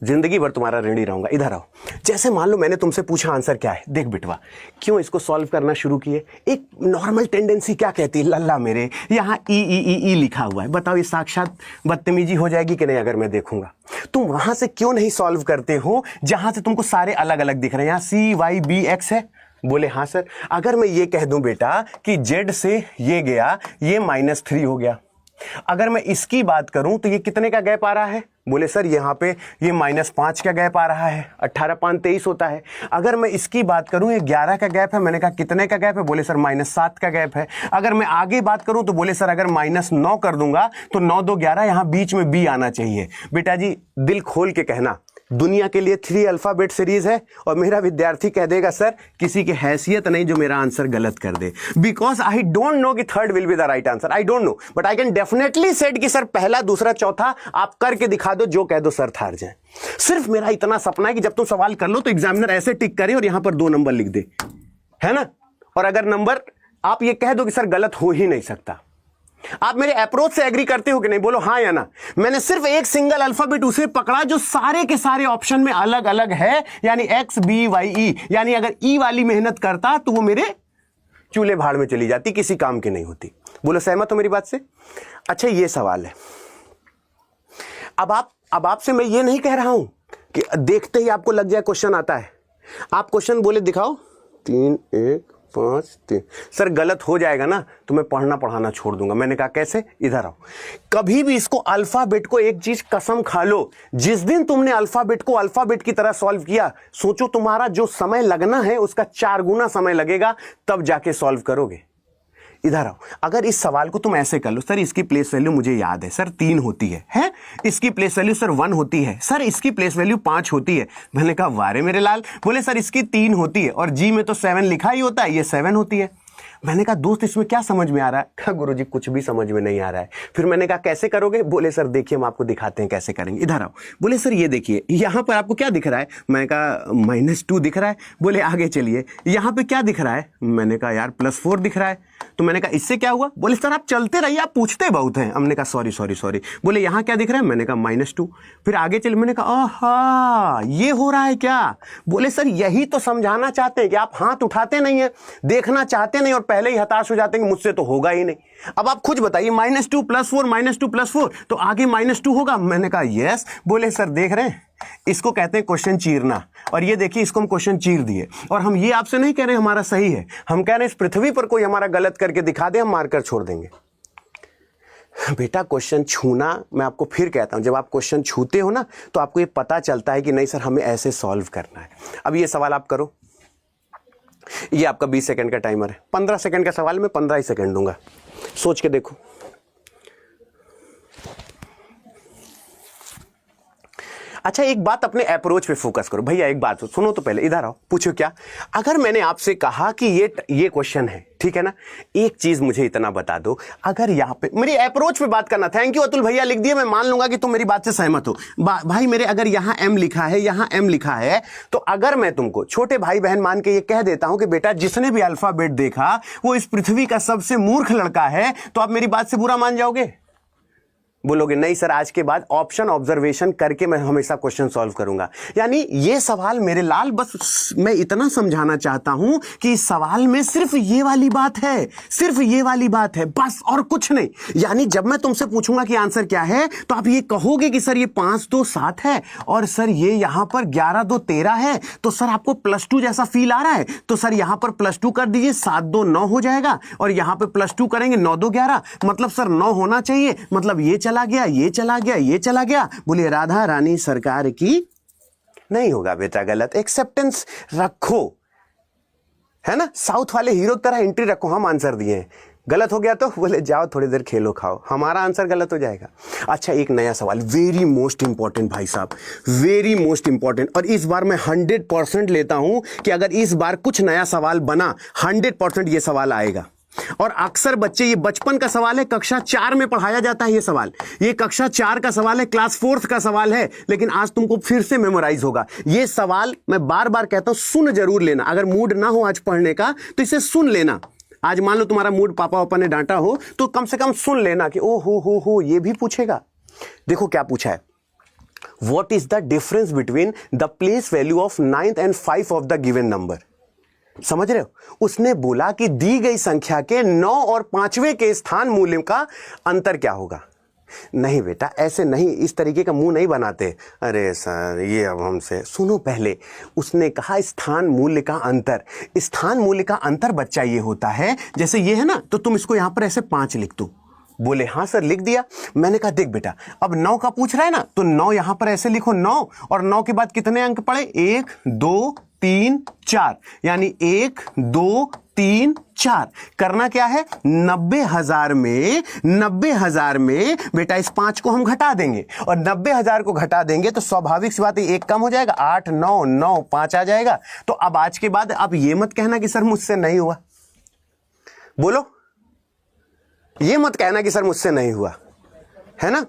Speaker 1: जिंदगी भर तुम्हारा ऋणी रहूंगा। इधर आओ। जैसे मान लो मैंने तुमसे पूछा आंसर क्या है, देख बिटवा क्यों इसको सॉल्व करना शुरू किए। एक नॉर्मल टेंडेंसी क्या कहती है, लल्ला मेरे यहाँ ई लिखा हुआ है। बताओ ये साक्षात बदतमीजी हो जाएगी कि नहीं अगर मैं देखूंगा? तुम वहां से क्यों नहीं सॉल्व करते हो जहां से तुमको सारे अलग अलग दिख रहे हैं? यहाँ CYBX है, बोले हाँ सर। अगर मैं ये कह दूं बेटा कि z से ये गया, ये -3 हो गया। अगर मैं इसकी बात करूं तो ये कितने का गैप आ रहा है? बोले सर यहाँ पे ये -5 का गैप आ रहा है, 18 5 23 होता है। अगर मैं इसकी बात करूं ये 11 का गैप है। मैंने कहा कितने का गैप है? बोले सर -7 का गैप है। अगर मैं आगे बात करूं तो बोले सर अगर -9 कर दूंगा तो 9 2 11, यहां बीच में बी आना चाहिए। बेटा जी दिल खोल के कहना, दुनिया के लिए 3 अल्फाबेट सीरीज है और मेरा विद्यार्थी कह देगा सर किसी की हैसियत नहीं जो मेरा आंसर गलत कर दे, बिकॉज आई डोंट नो कि third will be the right answer. I don't know but I can definitely said कि सर पहला दूसरा चौथा आप करके दिखा दो, जो कह दो सर हार जाए। सिर्फ मेरा इतना सपना है कि जब तुम सवाल कर लो तो एग्जामिनर ऐसे टिक करे और यहां पर 2 नंबर लिख दे, है ना। और अगर नंबर आप ये कह दो कि सर गलत हो ही नहीं सकता। आप मेरे अप्रोच से एग्री करते हो कि नहीं? बोलो हाँ या ना। मैंने सिर्फ एक सिंगल अल्फाबेट उसे पकड़ा जो सारे के सारे ऑप्शन में अलग अलग है, यानी एक्स बी वाई ई, यानी अगर ई वाली मेहनत करता तो वो मेरे चूल्हे भाड़ में चली जाती, किसी काम की नहीं होती। बोलो सहमत हो मेरी बात से? अच्छा ये सवाल है। अब आपसे मैं ये नहीं कह रहा हूं कि देखते ही आपको लग जाए क्वेश्चन आता है। आप क्वेश्चन बोले दिखाओ, 3 1 5 3, सर गलत हो जाएगा ना तो मैं पढ़ना पढ़ाना छोड़ दूंगा। मैंने कहा कैसे? इधर आओ। कभी भी इसको अल्फाबेट को एक चीज कसम खा लो, जिस दिन तुमने अल्फाबेट को अल्फाबेट की तरह सॉल्व किया, सोचो तुम्हारा जो समय लगना है उसका 4 गुना समय लगेगा, तब जाके सॉल्व करोगे। इधर आओ। अगर इस सवाल को तुम ऐसे कर लो, सर इसकी प्लेस वैल्यू मुझे याद है सर 3 होती है? इसकी प्लेस वैल्यू सर 1 होती है, सर इसकी प्लेस वैल्यू 5 होती है। मैंने कहा वारे मेरे लाल। बोले सर इसकी 3 होती है और जी में तो 7 लिखा ही होता है, ये 7 होती है। मैंने कहा दोस्त इसमें क्या समझ में आ रहा है? कहा गुरुजी कुछ भी समझ में नहीं आ रहा है। फिर मैंने कहा कैसे करोगे? बोले सर देखिए हम आपको दिखाते हैं कैसे करेंगे। इधर आओ। बोले सर ये देखिए यहां पर आपको क्या दिख रहा है? मैंने कहा -2 दिख रहा है। बोले आगे चलिए, यहां पे क्या दिख रहा है? मैंने कहा यार +4 दिख रहा है। तो मैंने कहा इससे क्या हुआ? बोले सर आप चलते रहिए, आप पूछते बहुत हैं। हमने कहा सॉरी। बोले यहां क्या दिख रहा है? मैंने कहा -2। फिर आगे चलिए, मैंने कहा आहा ये हो रहा है क्या? बोले सर यही तो समझाना चाहते हैं कि आप हाथ उठाते नहीं है, देखना चाहते नहीं और पहले ही हताश हो जाते हैं कि मुझसे तो होगा ही नहीं। अब आप खुद बताइए -2 + 4 -2 + 4 तो आगे -2 होगा। मैंने कहा यस। बोले सर देख रहे हैं इसको कहते हैं क्वेश्चन चीरना, और ये देखिए इसको हम क्वेश्चन चीर दिए। और हम ये आपसे नहीं कह रहे हमारा सही है, हम कह रहे हैं इस पृथ्वी पर कोई हमारा गलत करके दिखा दे, हम मारकर छोड़ देंगे। बेटा क्वेश्चन छूना, मैं आपको फिर कहता हूं, जब आप क्वेश्चन छूते हो ना तो आपको ये पता चलता है कि नहीं सर हमें ऐसे सॉल्व करना है। अब ये सवाल आप करो, ये आपका 20 सेकंड का टाइमर है। 15 सेकंड का सवाल मैं 15 ही सेकंड दूंगा, सोच के देखो। अच्छा एक बात अपने अप्रोच पे फोकस करो। भैया एक बात सुनो तो पहले, इधर आओ। पूछो क्या? अगर मैंने आपसे कहा कि ये क्वेश्चन है, ठीक है ना, एक चीज मुझे इतना बता दो, अगर यहां पे मेरी अप्रोच पे बात करना। थैंक यू अतुल भैया, लिख दिए। मैं मान लूंगा कि तुम मेरी बात से सहमत हो। भाई मेरे अगर यहां M लिखा है, यहां M लिखा है, तो अगर मैं तुमको छोटे भाई बहन मान के ये कह देता हूं कि बेटा जिसने भी अल्फाबेट देखा वो इस पृथ्वी का सबसे मूर्ख लड़का है, तो आप मेरी बात से बुरा मान जाओगे? बोलोगे नहीं सर आज के बाद ऑप्शन ऑब्जर्वेशन करके मैं हमेशा क्वेश्चन सॉल्व करूंगा। यानी ये सवाल मेरे लाल, बस मैं इतना समझाना चाहता हूं कि इस सवाल में सिर्फ ये वाली बात है, सिर्फ ये वाली बात है, बस और कुछ नहीं। यानी जब मैं तुमसे पूछूंगा कि आंसर क्या है तो आप ये कहोगे कि सर ये 5 2 7 है, और सर ये यहां पर 11 2 13 है, तो सर आपको +2 जैसा फील आ रहा है, तो सर यहां पर +2 कर दीजिए, 7 2 9 हो जाएगा, और यहां पर +2 करेंगे 9 2 11, मतलब सर 9 होना चाहिए, मतलब ये चला गया, ये चला गया, ये चला गया। बोलिए राधा रानी सरकार की नहीं होगा बेटा गलत। एक्सेप्टेंस रखो, है ना, साउथ वाले हीरो की तरह एंट्री रखो। हम आंसर दिए हैं, गलत हो गया तो बोले जाओ थोड़ी देर खेलो खाओ, हमारा आंसर गलत हो जाएगा। अच्छा एक नया सवाल, वेरी मोस्ट इंपॉर्टेंट भाई साहब, वेरी मोस्ट इंपॉर्टेंट, और इस बार मैं 100% लेता हूं कि अगर इस बार कुछ नया सवाल बना 100% ये सवाल आएगा। और अक्सर बच्चे, ये बचपन का सवाल है, कक्षा 4 में पढ़ाया जाता है ये सवाल, ये कक्षा 4 का सवाल है, क्लास 4th का सवाल है, लेकिन आज तुमको फिर से मेमोराइज होगा ये सवाल। मैं बार बार कहता हूं सुन जरूर लेना, अगर मूड ना हो आज पढ़ने का तो इसे सुन लेना। आज मान लो तुम्हारा मूड पापा वापा ने डांटा हो तो कम से कम सुन लेना कि ओ हो ये भी पूछेगा। देखो क्या पूछा है, what is the difference between the place value of 9th and 5 of the given number. समझ रहे हो? उसने बोला कि दी गई संख्या के 9 और 5वें के स्थान मूल्य का अंतर क्या होगा। नहीं बेटा ऐसे नहीं, इस तरीके का मुंह नहीं बनाते। अरे सर ये अब हमसे सुनो, पहले उसने कहा स्थान मूल्य का अंतर। स्थान मूल्य का अंतर बच्चा ये होता है, जैसे ये है ना, तो तुम इसको यहां पर ऐसे 5 लिख दो। बोले हाँ सर लिख दिया। मैंने कहा देख बेटा, अब 9 का पूछ रहा है ना, तो 9 यहां पर ऐसे लिखो 9, और 9 के बाद कितने अंक पड़े, 1 2 3 4, यानी 1 2 3 4। करना क्या है, 90,000 में बेटा इस 5 को हम घटा देंगे, और 90,000 को घटा देंगे तो स्वाभाविक सी बात है एक कम हो जाएगा, 8 9 9 5 आ जाएगा। तो अब आज के बाद अब ये मत कहना कि सर मुझसे नहीं हुआ। बोलो, ये मत कहना कि सर मुझसे नहीं हुआ, है ना।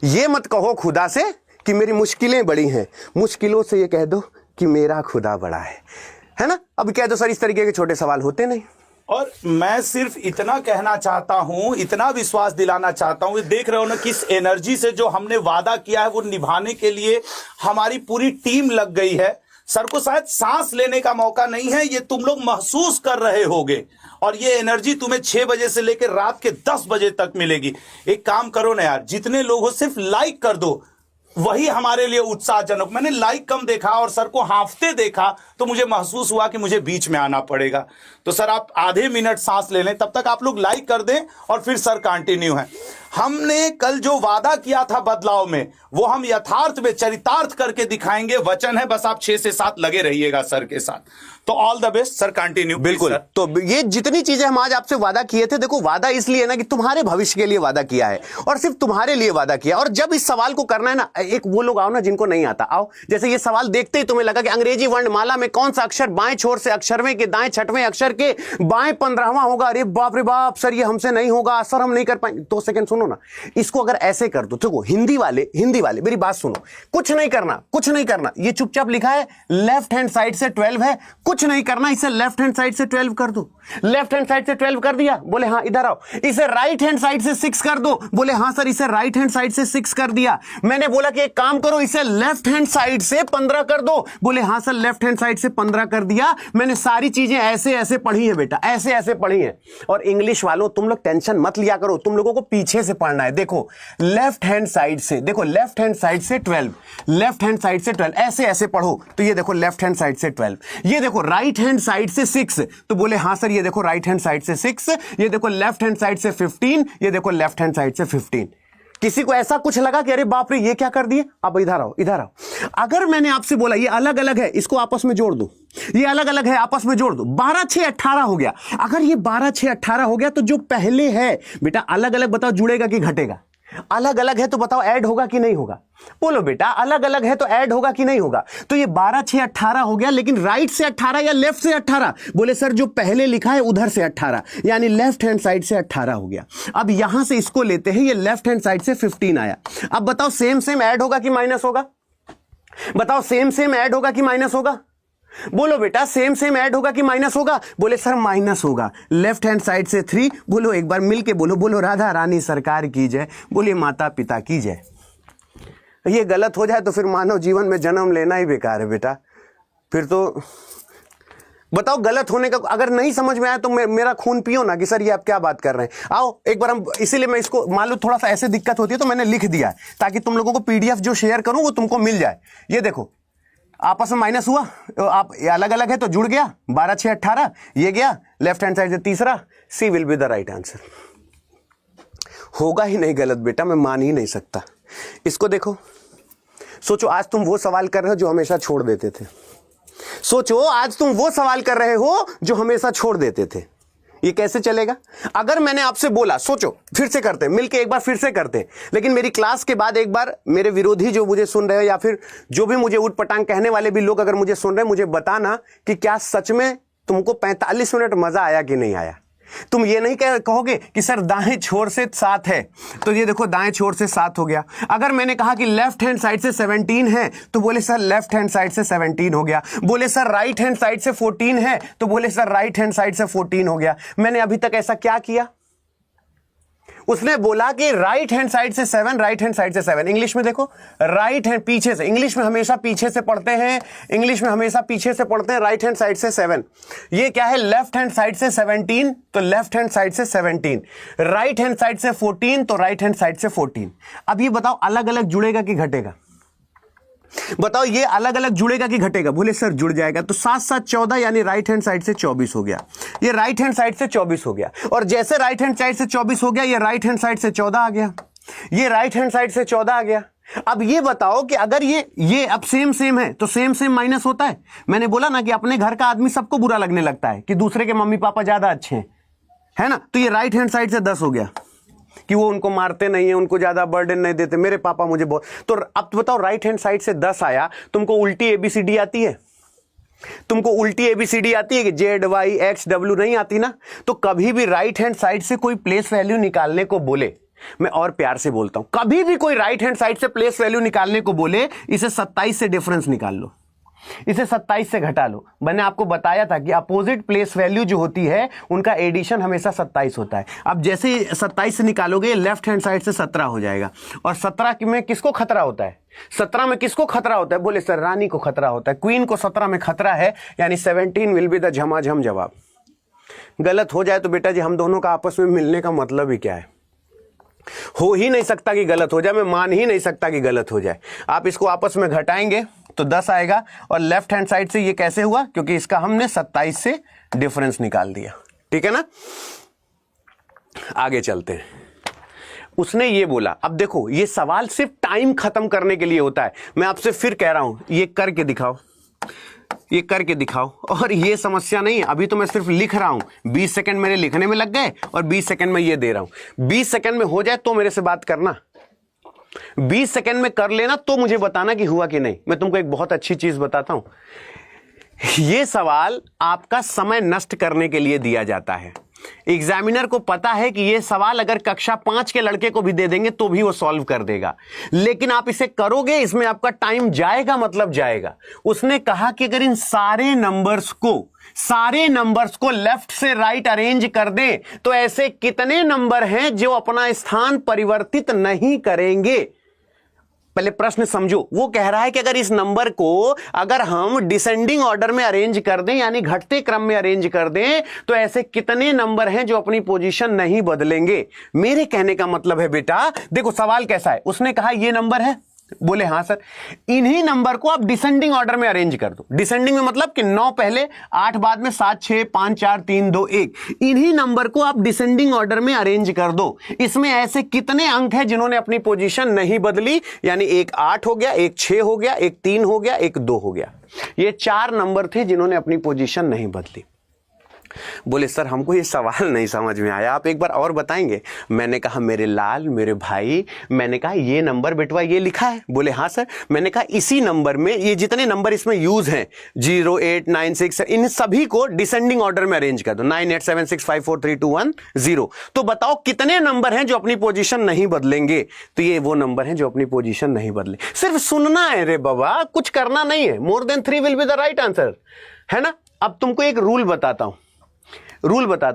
Speaker 1: ये मत कहो खुदा से कि मेरी मुश्किलें बड़ी हैं, मुश्किलों से ये कह दो कि मेरा खुदा बड़ा है ना। अब कह दो सर इस तरीके के छोटे सवाल होते नहीं।
Speaker 2: और मैं सिर्फ इतना कहना चाहता हूं, इतना विश्वास दिलाना चाहता हूं, देख रहे हो ना किस एनर्जी से जो हमने वादा किया है वो निभाने के लिए हमारी पूरी टीम लग गई है। सर को शायद सांस लेने का मौका नहीं है, ये तुम लोग महसूस कर रहे होगे, और ये एनर्जी तुम्हें 6 बजे से लेकर रात के 10 बजे तक मिलेगी। एक काम करो ना यार, जितने लोग हो सिर्फ लाइक कर दो, वही हमारे लिए उत्साहजनक। मैंने लाइक कम देखा और सर को हांफते देखा तो मुझे महसूस हुआ कि मुझे बीच में आना पड़ेगा। तो सर आप आधे मिनट सांस ले लें, तब तक आप लोग लाइक कर दें और फिर सर कंटिन्यू है। हमने कल जो वादा किया था बदलाव में, वो हम यथार्थ में चरितार्थ करके दिखाएंगे। वचन है, बस आप 6 से 7 लगे रहिएगा सर के साथ। तो all the best sir, continue.
Speaker 1: बिल्कुल। तो ये जितनी चीजें हम आज आपसे वादा किए थे, देखो वादा इसलिए ना कि तुम्हारे भविष्य के लिए वादा किया है, और सिर्फ तुम्हारे लिए वादा किया। और जब इस सवाल को करना है ना, एक वो लोग आओ ना जिनको नहीं आता, आओ। जैसे ये सवाल देखते ही तुम्हें लगा कि अंग्रेजी वर्णमाला में कौन सा अक्षर बाएं छोर से अक्षरवें के दाएं छठवें अक्षर के बाएं 15वां होगा। अरे बाप रे बाप सर, ये हमसे नहीं होगा सर, हम नहीं कर पाएंगे। 2 सेकंड सुनो ना, इसको अगर ऐसे कर दो, देखो हिंदी वाले मेरी बात सुनो, कुछ नहीं करना। ये चुपचाप लिखा है लेफ्ट हैंड साइड से 12 है, कुछ नहीं करना, इसे लेफ्ट हैंड साइड से 12 कर दो। लेफ्ट हैंड साइड से 12 कर दिया, बोले हाँ इधर आओ। इसे राइट हैंड साइड से 6 कर दो, बोले हाँ सर, इसे राइट हैंड साइड से 6 कर दिया। मैंने बोला कि एक काम करो, इसे लेफ्ट हैंड साइड से 15 कर दो, बोले हाँ सर, लेफ्ट हैंड साइड से 15 कर दिया। मैंने सारी चीजें ऐसे ऐसे पढ़ी है बेटा, ऐसे ऐसे पढ़ी है। और इंग्लिश वालों तुम लोग टेंशन मत लिया करो, तुम लोगों को पीछे से पढ़ना है। देखो लेफ्ट हैंड साइड से, देखो लेफ्ट हैंड साइड से 12, लेफ्ट हैंड साइड से 12, ऐसे ऐसे पढ़ो। तो ये देखो लेफ्ट हैंड साइड से 12, ये देखो राइट हैंड साइड से 6, तो बोले हाँ सर, ये देखो राइट हैंड साइड से 6, ये देखो लेफ्ट हैंड साइड से 15, ये देखो लेफ्ट हैंड साइड से 15। किसी को ऐसा कुछ लगा कि अरे बाप रे ये क्या कर दिए? अब इधर आओ। अगर मैंने आपसे बोला ये अलग अलग है, इसको आपस में जोड़ दो, ये अलग अलग है, आपस में जोड़ दो, 12 6 18 हो गया। अगर ये 12 6 18 हो गया तो जो पहले है बेटा अलग अलग, बताओ जुड़ेगा कि घटेगा? अलग अलग है तो बताओ ऐड होगा कि नहीं होगा? बोलो बेटा, अलग अलग है तो ऐड होगा कि नहीं होगा? तो ये 12 6 18 हो गया, लेकिन राइट से 18 या लेफ्ट से 18? बोले सर जो पहले लिखा है उधर से 18, यानी लेफ्ट हैंड साइड से 18 हो गया। अब यहां से इसको लेते हैं, ये लेफ्ट हैंड साइड से 15 आया। अब बताओ सेम ऐड होगा कि माइनस होगा? बताओ सेम ऐड होगा कि माइनस होगा? बोलो बेटा, सेम ऐड होगा कि माइनस होगा? बोले सर माइनस होगा। लेफ्ट हैंड साइड से 3, बोलो एक बार मिलके बोलो राधा रानी सरकार की जय, बोले माता पिता की जय। ये गलत हो जाए तो फिर मानव जीवन में जन्म लेना ही बेकार है बेटा। फिर तो बताओ गलत होने का, अगर नहीं समझ में आया तो मेरा खून पियो ना कि सर ये आप क्या बात कर रहे हैं। आओ एक बार हम, इसीलिए मैं इसको मान लो थोड़ा सा ऐसे दिक्कत होती है तो मैंने लिख दिया है ताकि तुम लोगों को पीडीएफ जो शेयर करूं वो तुमको मिल जाए। ये देखो आपस में माइनस हुआ, तो आप अलग अलग है तो जुड़ गया, 12 6 18, ये गया लेफ्ट हैंड साइड से तीसरा, C will be the right answer. होगा ही नहीं गलत बेटा, मैं मान ही नहीं सकता। इसको देखो, सोचो आज तुम वो सवाल कर रहे हो जो हमेशा छोड़ देते थे। सोचो आज तुम वो सवाल कर रहे हो जो हमेशा छोड़ देते थे। ये कैसे चलेगा? अगर मैंने आपसे बोला, सोचो फिर से करते, मिलके एक बार फिर से करते, लेकिन मेरी क्लास के बाद एक बार मेरे विरोधी जो मुझे सुन रहे हो या फिर जो भी मुझे उठ पटांग कहने वाले भी लोग अगर मुझे सुन रहे हैं, मुझे बताना कि क्या सच में तुमको 45 मिनट मजा आया कि नहीं आया। तुम ये नहीं कहोगे कि सर दाएं छोर से 7 है, तो ये देखो दाएं छोर से 7 हो गया। अगर मैंने कहा कि लेफ्ट हैंड साइड से 17 है तो बोले सर लेफ्ट हैंड साइड से 17 हो गया। बोले सर राइट हैंड साइड से 14 है तो बोले सर राइट हैंड साइड से 14 हो गया। मैंने अभी तक ऐसा क्या किया? उसने बोला कि राइट हैंड साइड से 7, राइट हैंड साइड से 7। इंग्लिश में देखो, राइट हैंड पीछे से, इंग्लिश में हमेशा पीछे से पढ़ते हैं, इंग्लिश में हमेशा पीछे से पढ़ते हैं, राइट हैंड साइड से 7। ये क्या है, लेफ्ट हैंड साइड से 17, तो लेफ्ट हैंड साइड से 17, राइट हैंड साइड से 14, तो राइट हैंड साइड से 14। अब ये बताओ अलग अलग जुड़ेगा कि घटेगा? बताओ ये अलग अलग जुड़ेगा कि घटेगा? बोले सर जुड़ जाएगा। तो 7 7 14 यानी राइट हैंड साइड से 24 हो गया, ये राइट हैंड साइड से 24 हो गया, और जैसे राइट हैंड साइड से 24 हो गया, ये राइट हैंड साइड से 14 आ गया, ये राइट हैंड साइड से 14 आ गया। अब ये बताओ कि अगर ये अब सेम सेम है तो सेम सेम माइनस होता है। मैंने बोला ना कि अपने घर का आदमी सबको बुरा लगने लगता है कि दूसरे के मम्मी पापा ज्यादा अच्छे हैं, है ना। तो ये राइट हैंड साइड से 10 हो गया कि वो उनको मारते नहीं है, उनको ज्यादा बर्डन नहीं देते, मेरे पापा मुझे बहुत। तो अब बताओ राइट हैंड साइड से 10 आया, तुमको उल्टी एबीसीडी आती है? तुमको उल्टी एबीसीडी आती है कि ZYXW नहीं आती ना। तो कभी भी राइट हैंड साइड से कोई प्लेस वैल्यू निकालने को बोले, मैं और प्यार से बोलता हूं, कभी भी कोई राइट हैंड साइड से प्लेस वैल्यू निकालने को बोले, इसे 27 से डिफरेंस निकाल लो, इसे 27 से घटा लो। मैंने आपको बताया था कि अपोजिट प्लेस वैल्यू जो होती है उनका एडिशन हमेशा 27 होता है। अब जैसे 27 से निकालोगे, लेफ्ट हैंड साइड से 17 हो जाएगा। और 17 में किसको खतरा होता है? 17 में किसको खतरा होता है? बोले सर रानी को खतरा होता है, क्वीन को 17 में खतरा है, यानी 17 विल बी द झमाझम जवाब। गलत हो जाए तो बेटा जी हम दोनों का आपस में मिलने का मतलब ही क्या है? हो ही नहीं सकता कि गलत हो जाए, मैं मान ही नहीं सकता कि गलत हो जाए। आप इसको आपस में घटाएंगे तो 10 आएगा, और लेफ्ट हैंड साइड से ये कैसे हुआ? क्योंकि इसका हमने 27 से डिफरेंस निकाल दिया, ठीक है ना। आगे चलते हैं। उसने ये बोला, अब देखो ये सवाल सिर्फ टाइम खत्म करने के लिए होता है। मैं आपसे फिर कह रहा हूं, ये करके दिखाओ, ये करके दिखाओ। और ये समस्या नहीं है, अभी तो मैं सिर्फ लिख रहा हूं, 20 सेकंड मेरे लिखने में लग गए और 20 सेकंड में ये दे रहा हूं। 20 सेकंड में हो जाए तो मेरे से बात करना, 20 सेकंड में कर लेना तो मुझे बताना कि हुआ कि नहीं। मैं तुमको एक बहुत अच्छी चीज बताता हूं, यह सवाल आपका समय नष्ट करने के लिए दिया जाता है। एग्जामिनर को पता है कि यह सवाल अगर कक्षा 5 के लड़के को भी दे देंगे तो भी वो सॉल्व कर देगा, लेकिन आप इसे करोगे, इसमें आपका टाइम जाएगा, मतलब जाएगा। उसने कहा कि अगर इन सारे नंबर्स को लेफ्ट से राइट अरेंज कर दें तो ऐसे कितने नंबर हैं जो अपना स्थान परिवर्तित नहीं करेंगे। पहले प्रश्न समझो, वो कह रहा है कि अगर इस नंबर को अगर हम डिसेंडिंग ऑर्डर में अरेंज कर दें, यानी घटते क्रम में अरेंज कर दें, तो ऐसे कितने नंबर हैं जो अपनी पोजीशन नहीं बदलेंगे। मेरे कहने का मतलब है बेटा, देखो सवाल कैसा है। उसने कहा ये नंबर है, बोले हाँ सर, इन्हीं नंबर को आप डिसेंडिंग ऑर्डर में अरेंज कर दो। डिसेंडिंग में मतलब कि 9 पहले, 8 बाद में, 7 6 5 4 3 2 1, इन्हीं नंबर को आप डिसेंडिंग ऑर्डर में अरेंज कर दो। इसमें ऐसे कितने अंक हैं जिन्होंने अपनी पोजीशन नहीं बदली, यानी एक 8 हो गया, एक 6 हो गया, एक 3 हो गया, एक 2 हो गया। ये 4 नंबर थे जिन्होंने अपनी पोजीशन नहीं बदली। बोले सर हमको ये सवाल नहीं समझ में आया, आप एक बार और बताएंगे। मैंने कहा मेरे लाल, मेरे भाई, मैंने कहा ये नंबर बेटवा ये लिखा है। बोले हाँ सर। मैंने कहा इसी नंबर में ये जितने नंबर इसमें यूज हैं 0 8 9 6, इन सभी को डिसेंडिंग ऑर्डर में अरेंज कर दो, 9 8 7 6 5 4 3 2 1 0। तो बताओ कितने नंबर हैं जो अपनी पोजीशन नहीं बदलेंगे। तो ये वो नंबर हैं जो अपनी पोजीशन नहीं बदले। सिर्फ सुनना है रे बाबा, कुछ करना नहीं है। More than 3 will be the right answer, है ना। अब तुमको एक रूल बताता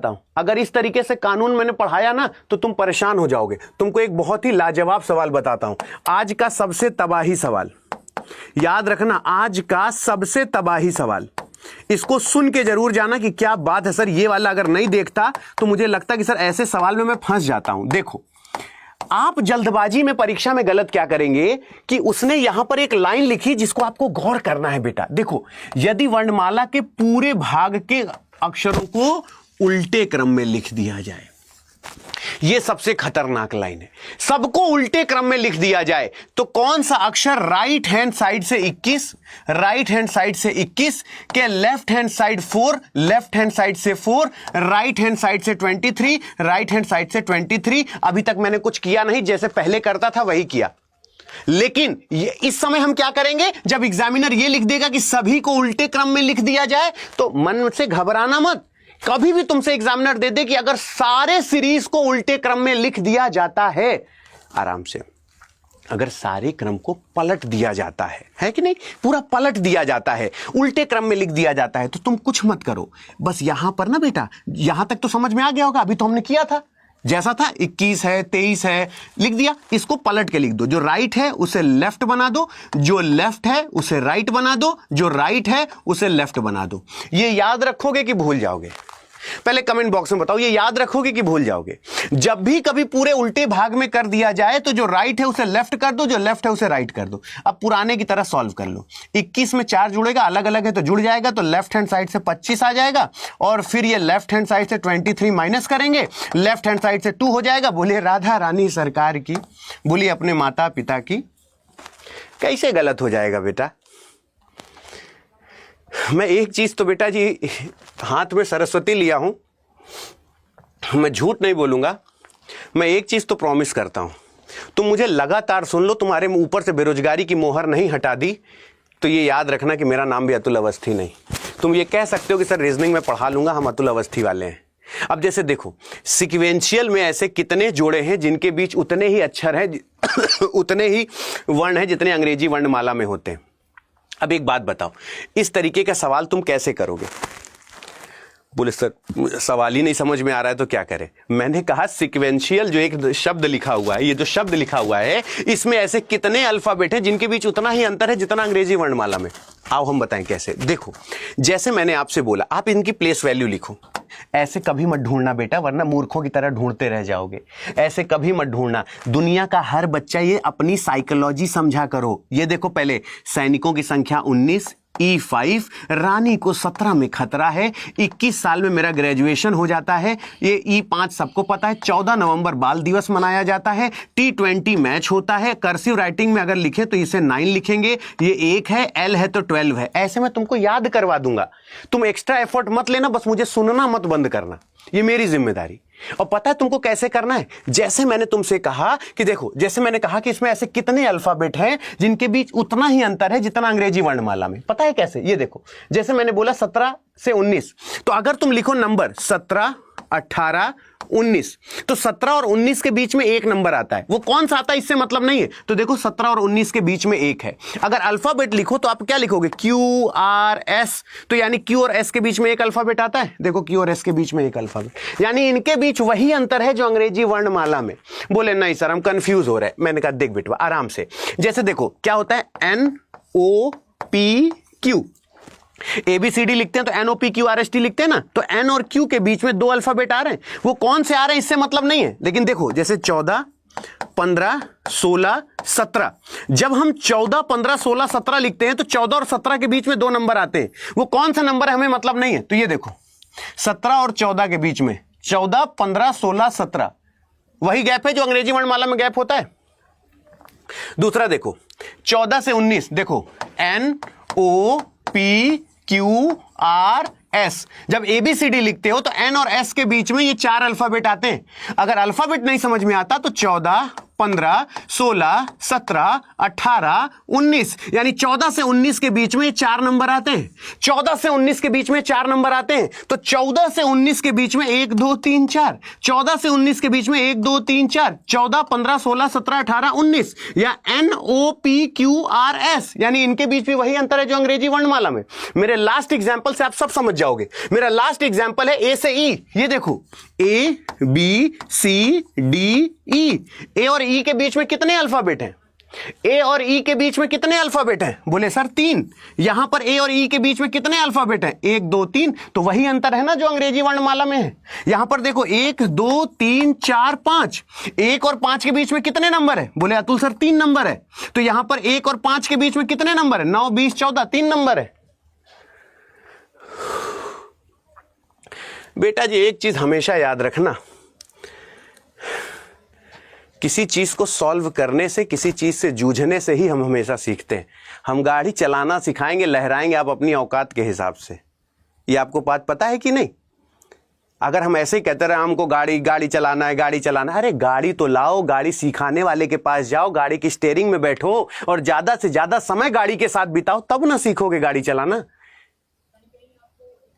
Speaker 1: हूं, अगर इस तरीके से कानून मैंने पढ़ाया ना तो तुम परेशान हो जाओगे। तुमको एक बहुत ही लाजवाब सवाल बताता हूं, आज का सबसे तबाही सवाल, याद रखना, आज का सबसे तबाही सवाल। इसको सुन के जरूर जाना कि क्या बात है सर, ये वाला अगर नहीं देखता तो मुझे लगता कि सर ऐसे सवाल में मैं फंस जाता हूं। देखो, आप जल्दबाजी में परीक्षा में गलत क्या करेंगे कि उसने यहां पर एक लाइन लिखी जिसको आपको गौर करना है बेटा। देखो, यदि वर्णमाला के पूरे भाग के अक्षरों को उल्टे क्रम में लिख दिया जाए, यह सबसे खतरनाक लाइन है। सबको उल्टे क्रम में लिख दिया जाए तो कौन सा अक्षर राइट हैंड साइड से 21, राइट हैंड साइड से 21 के left hand side 4, left hand side से 4, राइट हैंड साइड से 23, राइट हैंड साइड से 23। अभी तक मैंने कुछ किया नहीं, जैसे पहले करता था वही किया। लेकिन इस समय हम क्या करेंगे, जब एग्जामिनर यह लिख देगा कि सभी को उल्टे क्रम में लिख दिया जाए तो मन से घबराना मत। कभी भी तुमसे एग्जामिनर दे दे कि अगर सारे सीरीज को उल्टे क्रम में लिख दिया जाता है, आराम से, अगर सारे क्रम को पलट दिया जाता है कि नहीं, पूरा पलट दिया जाता है, उल्टे क्रम में लिख दिया जाता है, तो तुम कुछ मत करो। बस यहां पर ना बेटा, यहां तक तो समझ में आ गया होगा, अभी तो हमने किया था। जैसा था 21 है 23 है लिख दिया, इसको पलट के लिख दो, जो राइट है उसे लेफ्ट बना दो, जो लेफ्ट है उसे राइट बना दो, जो राइट है उसे लेफ्ट बना दो। ये याद रखोगे कि भूल जाओगे? पहले कमेंट बॉक्स में बताओ, ये याद रखोगे कि भूल जाओगे? जब भी कभी पूरे उल्टे भाग में कर दिया जाए तो जो राइट है उसे लेफ्ट कर दो, जो लेफ्ट है उसे राइट कर दो। अब पुराने की तरह सॉल्व कर लो। 21 में 4 जुड़ेगा, अलग अलग है तो जुड़ जाएगा, तो लेफ्ट हैंड साइड से 25 आ जाएगा, और फिर ये लेफ्ट हैंड साइड से 23 माइनस करेंगे, लेफ्ट हैंड साइड से 2 हो जाएगा। बोलिए राधा रानी सरकार की, बोलिए अपने माता पिता की। कैसे गलत हो जाएगा बेटा? मैं एक चीज तो बेटा जी हाथ में सरस्वती लिया हूं, मैं झूठ नहीं बोलूंगा, मैं एक चीज तो प्रॉमिस करता हूं, तुम मुझे लगातार सुन लो, तुम्हारे ऊपर से बेरोजगारी की मोहर नहीं हटा दी तो ये याद रखना कि मेरा नाम भी अतुल अवस्थी नहीं। तुम ये कह सकते हो कि सर रीजनिंग में पढ़ा लूंगा, हम अतुल अवस्थी वाले हैं। अब जैसे देखो सिक्वेंशियल में ऐसे कितने जोड़े हैं जिनके बीच उतने ही अक्षर हैं उतने ही वर्ण हैं जितने अंग्रेजी वर्णमाला में होते हैं। अब एक बात बताओ, इस तरीके का सवाल तुम कैसे करोगे? बोले सर सवाल ही नहीं समझ में आ रहा है तो क्या करें? मैंने कहा सिक्वेंशियल जो एक शब्द लिखा हुआ है, ये जो शब्द लिखा हुआ है इसमें ऐसे कितने अल्फाबेट हैं जिनके बीच उतना ही अंतर है जितना अंग्रेजी वर्णमाला में। आओ हम बताएं कैसे। देखो जैसे मैंने आपसे बोला, आप इनकी प्लेस वैल्यू लिखो। ऐसे कभी मत ढूंढना बेटा, वरना मूर्खों की तरह ढूंढते रह जाओगे। ऐसे कभी मत ढूंढना। दुनिया का हर बच्चा ये अपनी साइकोलॉजी समझा करो। ये देखो पहले सैनिकों की संख्या 19, E5, रानी को 17 में खतरा है, 21 साल में मेरा ग्रेजुएशन हो जाता है, ये E5 सबको पता है। 14 नवंबर बाल दिवस मनाया जाता है, T20 मैच होता है। कर्सिव राइटिंग में अगर लिखे तो इसे 9 लिखेंगे, ये 1 है, L है तो 12 है। ऐसे मैं तुमको याद करवा दूंगा, तुम एक्स्ट्रा एफर्ट मत लेना, बस मुझे सुनना मत बंद करना, ये मेरी जिम्मेदारी। और पता है तुमको कैसे करना है? जैसे मैंने तुमसे कहा कि देखो, जैसे मैंने कहा कि इसमें ऐसे कितने अल्फाबेट हैं जिनके बीच उतना ही अंतर है जितना अंग्रेजी वर्णमाला में। पता है कैसे? ये देखो जैसे मैंने बोला 17 से 19, तो अगर तुम लिखो नंबर 17, 18, 19, तो 17 और 19 के बीच में एक नंबर आता है। वो कौन सा आता है इससे मतलब नहीं है। तो देखो 17 और 19 के बीच में एक है। अगर अल्फाबेट लिखो तो आप क्या लिखोगे? QRS, तो यानी Q और S के बीच में एक अल्फाबेट आता है। देखो Q और S के बीच में एक अल्फाबेट, यानी इनके बीच वही अंतर है जो अंग्रेजी वर्णमाला में। बोले नहीं सर हम कंफ्यूज हो रहे हैं। मैंने कहा देख बेटवा आराम से, जैसे देखो क्या होता है NOPQ, ABCD लिखते हैं तो NOPQRST लिखते हैं ना, तो N और Q के बीच में 2 अल्फाबेट आ रहे हैं। वो कौन से आ रहे हैं इससे मतलब नहीं है, लेकिन देखो जैसे 14, 15, 16, 17, जब हम 14, 15, 16, 17 लिखते हैं तो 14 और 17 के बीच में 2 नंबर आते हैं। वो कौन सा नंबर है हमें मतलब नहीं है। तो ये देखो 17 और 14 के बीच में 14, 15, 16, 17 वही गैप है जो अंग्रेजी वर्णमाला में गैप होता है। दूसरा देखो 14 से 19, देखो NOPQRS, जब ABCD लिखते हो तो N और S के बीच में ये 4 अल्फाबेट आते हैं। अगर अल्फाबेट नहीं समझ में आता तो 14, 15, 16, 17, 18, 19, यानी 14 से 19 के बीच में 4 नंबर आते हैं। 14 से 19 के बीच में 4 नंबर आते हैं, तो 14 से 19 के बीच में 1 2 3 4, 14 से 19 के बीच में 1 2 3 4, 14, 15, 16, 17, 18, 19, या NOPQRS, यानी इनके बीच भी वही अंतर है जो अंग्रेजी वर्णमाला में। मेरे लास्ट एग्जाम्पल से आप सब समझ जाओगे। मेरा लास्ट एग्जाम्पल है A से E। ये देखो ABCDE, A और E के बीच में कितने अल्फाबेट हैं? A और E के बीच में कितने अल्फाबेट हैं? बोले सर 3। यहां पर A और E के बीच में कितने अल्फाबेट हैं? 1 2 3, तो वही अंतर है ना जो अंग्रेजी वर्णमाला में है। यहां पर देखो 1 2 3 4 5, 1 और 5 के बीच में कितने नंबर है? बोले अतुल सर 3 नंबर है। तो यहां पर 1 और 5 के बीच में कितने नंबर है? 9 20 14, 3 नंबर है। बेटा जी एक चीज हमेशा याद रखना, किसी चीज को सॉल्व करने से, किसी चीज से जूझने से ही हम हमेशा सीखते हैं। हम गाड़ी चलाना सिखाएंगे, लहराएंगे आप अपनी औकात के हिसाब से। ये आपको बात पता है कि नहीं? अगर हम ऐसे ही कहते रहे हमको गाड़ी चलाना है, गाड़ी चलाना, अरे गाड़ी तो लाओ, गाड़ी सिखाने वाले के पास जाओ, गाड़ी की स्टीयरिंग में बैठो और ज्यादा से ज्यादा समय गाड़ी के साथ बिताओ, तब ना सीखोगे गाड़ी चलाना।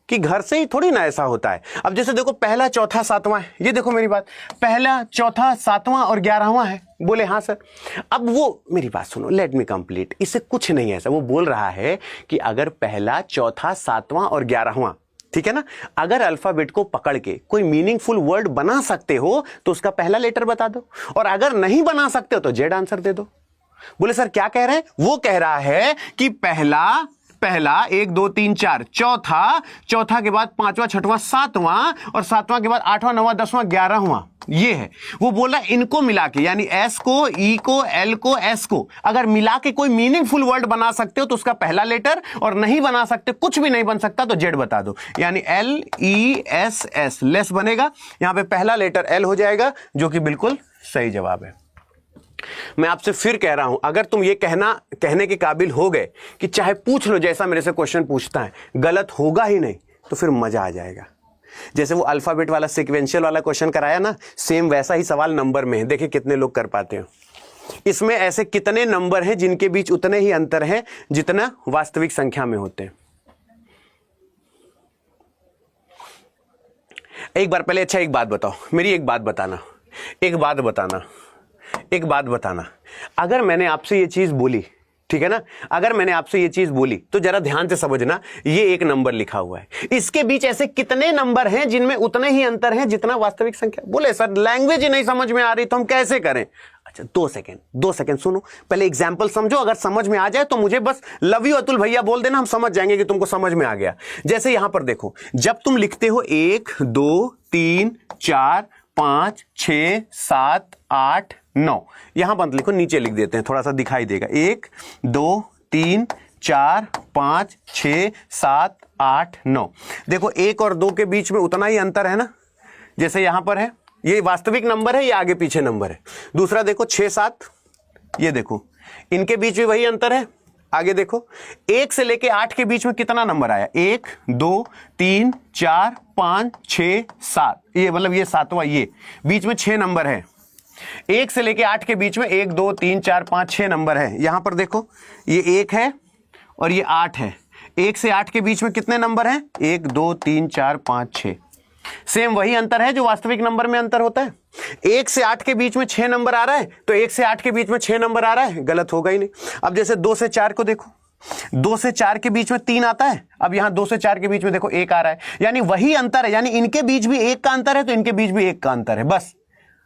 Speaker 1: कि घर से ही थोड़ी ना ऐसा होता है। अब जैसे देखो पहला, चौथा, सातवां है। ये देखो मेरी बात, पहला, चौथा, सातवां और 11वां है। बोले हाँ सर। अब वो मेरी बात सुनो, लेट मी कंप्लीट। इससे कुछ नहीं है ऐसा। वो बोल रहा है कि अगर पहला, चौथा, सातवां और 11वां ठीक है ना। अगर अल्फाबेट को पकड़ के कोई मीनिंगफुल वर्ड बना सकते हो तो उसका पहला लेटर बता दो, और अगर नहीं बना सकते हो तो जेड आंसर दे दो। बोले सर क्या कह रहे हैं? वो कह रहा है कि पहला 1 2 3 4, चौथा के बाद 5वां 6वां 7वां, और 7वां के बाद 8वां 9वां 10वां 11वां, ये है। वो बोला इनको मिला के, यानी एस को, ई को, एल को, एस को अगर मिला के कोई मीनिंगफुल वर्ड बना सकते हो तो उसका पहला लेटर, और नहीं बना सकते, कुछ भी नहीं बन सकता तो जेड बता दो। यानी LESS लेस बनेगा, यहां पे पहला लेटर एल हो जाएगा, जो कि बिल्कुल सही जवाब है। मैं आपसे फिर कह रहा हूं, अगर तुम ये कहने के काबिल हो गए कि चाहे पूछ लो जैसा मेरे से क्वेश्चन पूछता है, गलत होगा ही नहीं, तो फिर मजा आ जाएगा। जैसे वो अल्फाबेट वाला सीक्वेंशियल वाला क्वेश्चन कराया ना, सेम वैसा ही सवाल नंबर में है। देखिए कितने लोग कर पाते हैं। इसमें ऐसे कितने नंबर हैं जिनके बीच उतने ही अंतर है जितना वास्तविक संख्या में होते हैं। एक बार पहले अच्छा एक बात बताओ, मेरी एक बात बताना, अगर मैंने आपसे ये चीज बोली, ठीक है ना, अगर मैंने आपसे ये चीज बोली तो जरा ध्यान से समझना, ये एक नंबर लिखा हुआ है, इसके बीच ऐसे कितने नंबर हैं जिनमें उतने ही अंतर हैं जितना वास्तविक संख्या। बोले सर लैंग्वेज ही नहीं समझ में आ रही तो हम कैसे करें? अच्छा 2 सेकंड सुनो, पहले एग्जाम्पल समझो, अगर समझ में आ जाए तो मुझे बस लव यू अतुल भैया बोल देना, हम समझ जाएंगे कि तुमको समझ में आ गया। जैसे यहां पर देखो, जब तुम लिखते हो 1 2 3 4 5 6 7 8 9, यहां बंद लिखो, नीचे लिख देते हैं, थोड़ा सा दिखाई देगा। 1 2 3 4 5 6 7 8 9, देखो 1 और 2 के बीच में उतना ही अंतर है ना, जैसे यहां पर है, ये वास्तविक नंबर है, ये आगे पीछे नंबर है। दूसरा देखो 6 7, ये देखो इनके बीच में वही अंतर है। आगे देखो 1 से लेके 8 के बीच में कितना नंबर आया? 1 2 3 4 5 6 7, ये मतलब ये 7वां, ये बीच में 6 नंबर है। 1 से लेके 8 के बीच में 1 2 3 4 5 6 नंबर है। यहां पर देखो ये 1 है और ये 8 है। 1 से 8 के बीच में कितने नंबर हैं? 1 2 3 4 5 6, सेम वही अंतर है जो वास्तविक नंबर में अंतर होता है। 1 से 8 के बीच में 6 नंबर आ रहा है, तो 1 से 8 के बीच में 6 नंबर आ रहा है, गलत होगा ही नहीं। अब जैसे 2 से 4 को देखो, 2 से 4 के बीच में 3 आता है, अब यहां 2 से 4 के बीच में देखो 1 आ रहा है, यानी वही अंतर है, यानी इनके बीच भी 1 का अंतर है तो इनके बीच भी 1 का अंतर है। बस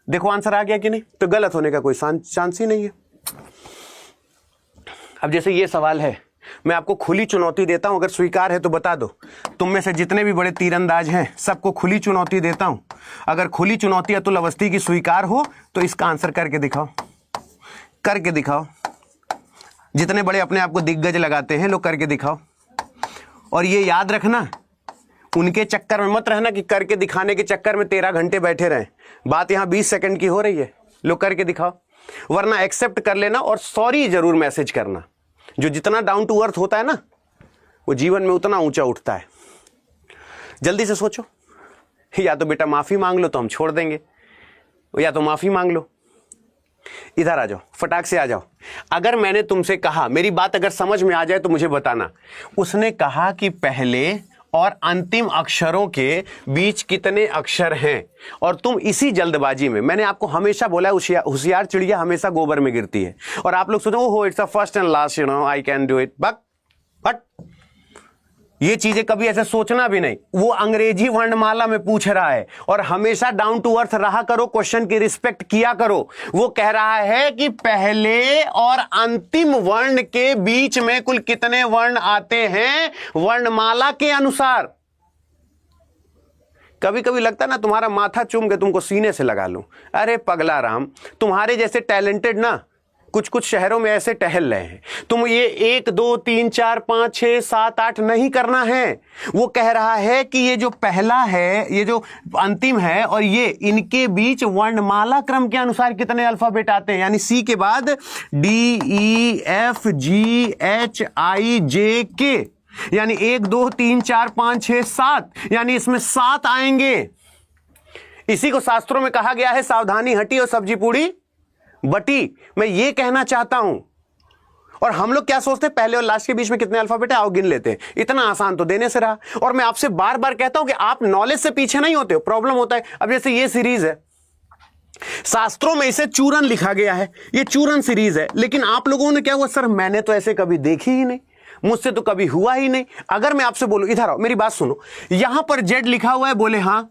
Speaker 1: देखो आंसर आ गया कि नहीं? तो गलत होने का कोई चांस ही नहीं है। अब जैसे ये सवाल है, मैं आपको खुली चुनौती देता हूं, अगर स्वीकार है तो बता दो। तुम में से जितने भी बड़े तीरंदाज हैं सबको खुली चुनौती देता हूं। अगर खुली चुनौती अतुल अवस्थी की स्वीकार हो तो इसका आंसर करके दिखाओ। जितने बड़े अपने आप को दिग्गज लगाते हैं लोग, करके दिखाओ। और ये याद रखना, उनके चक्कर में मत रहना कि करके दिखाने के चक्कर में 13 घंटे बैठे रहें। बात यहां 20 सेकंड की हो रही है, लोग करके दिखाओ, वरना एक्सेप्ट कर लेना और सॉरी जरूर मैसेज करना। जो जितना डाउन टू अर्थ होता है ना, वो जीवन में उतना ऊंचा उठता है। जल्दी से सोचो, या तो बेटा माफी मांग लो तो हम छोड़ देंगे, या तो माफी मांग लो। इधर आ जाओ, फटाक से आ जाओ। अगर मैंने तुमसे कहा, मेरी बात अगर समझ में आ जाए तो मुझे बताना। उसने कहा कि पहले और अंतिम अक्षरों के बीच कितने अक्षर हैं, और तुम इसी जल्दबाजी में, मैंने आपको हमेशा बोला है होशियार चिड़िया हमेशा गोबर में गिरती है, और आप लोग सोचो ओहो it's the first and last, you know I can do it, but ये चीजें कभी ऐसे सोचना भी नहीं। वो अंग्रेजी वर्णमाला में पूछ रहा है, और हमेशा डाउन टू अर्थ रहा करो, क्वेश्चन की रिस्पेक्ट किया करो। वो कह रहा है कि पहले और अंतिम वर्ण के बीच में कुल कितने वर्ण आते हैं वर्णमाला के अनुसार। कभी कभी लगता है ना तुम्हारा माथा चूम के तुमको सीने से लगा लूं। अरे पगला राम, तुम्हारे जैसे टैलेंटेड ना कुछ कुछ शहरों में ऐसे टहल रहे हैं। तुम ये 1 2 3 4 5 6 7 8 नहीं करना है। वो कह रहा है कि ये जो पहला है, ये जो अंतिम है, और ये इनके बीच वर्णमाला क्रम के अनुसार कितने अल्फाबेट आते हैं, यानी सी के बाद DEFGHIJK, यानी 1 2 3 4 5 6 7, यानी इसमें 7 आएंगे। इसी को शास्त्रों में कहा गया है सावधानी हटी और सब्जी पूड़ी बटी। मैं ये कहना चाहता हूं, और हम लोग क्या सोचते हैं पहले और लास्ट के बीच में कितने अल्फाबेट है, आओ गिन लेते हैं। इतना आसान तो देने से रहा। और मैं आपसे बार बार कहता हूं कि आप नॉलेज से पीछे नहीं होते हो, प्रॉब्लम होता है। अब जैसे ये सीरीज है, शास्त्रों में इसे चूरन लिखा गया है, ये चूरन सीरीज है, लेकिन आप लोगों ने क्या हुआ, सर मैंने तो ऐसे कभी देखी ही नहीं, मुझसे तो कभी हुआ ही नहीं। अगर मैं आपसे बोलूं, इधर आओ, मेरी बात सुनो, यहां पर जेड लिखा हुआ है, बोले हां,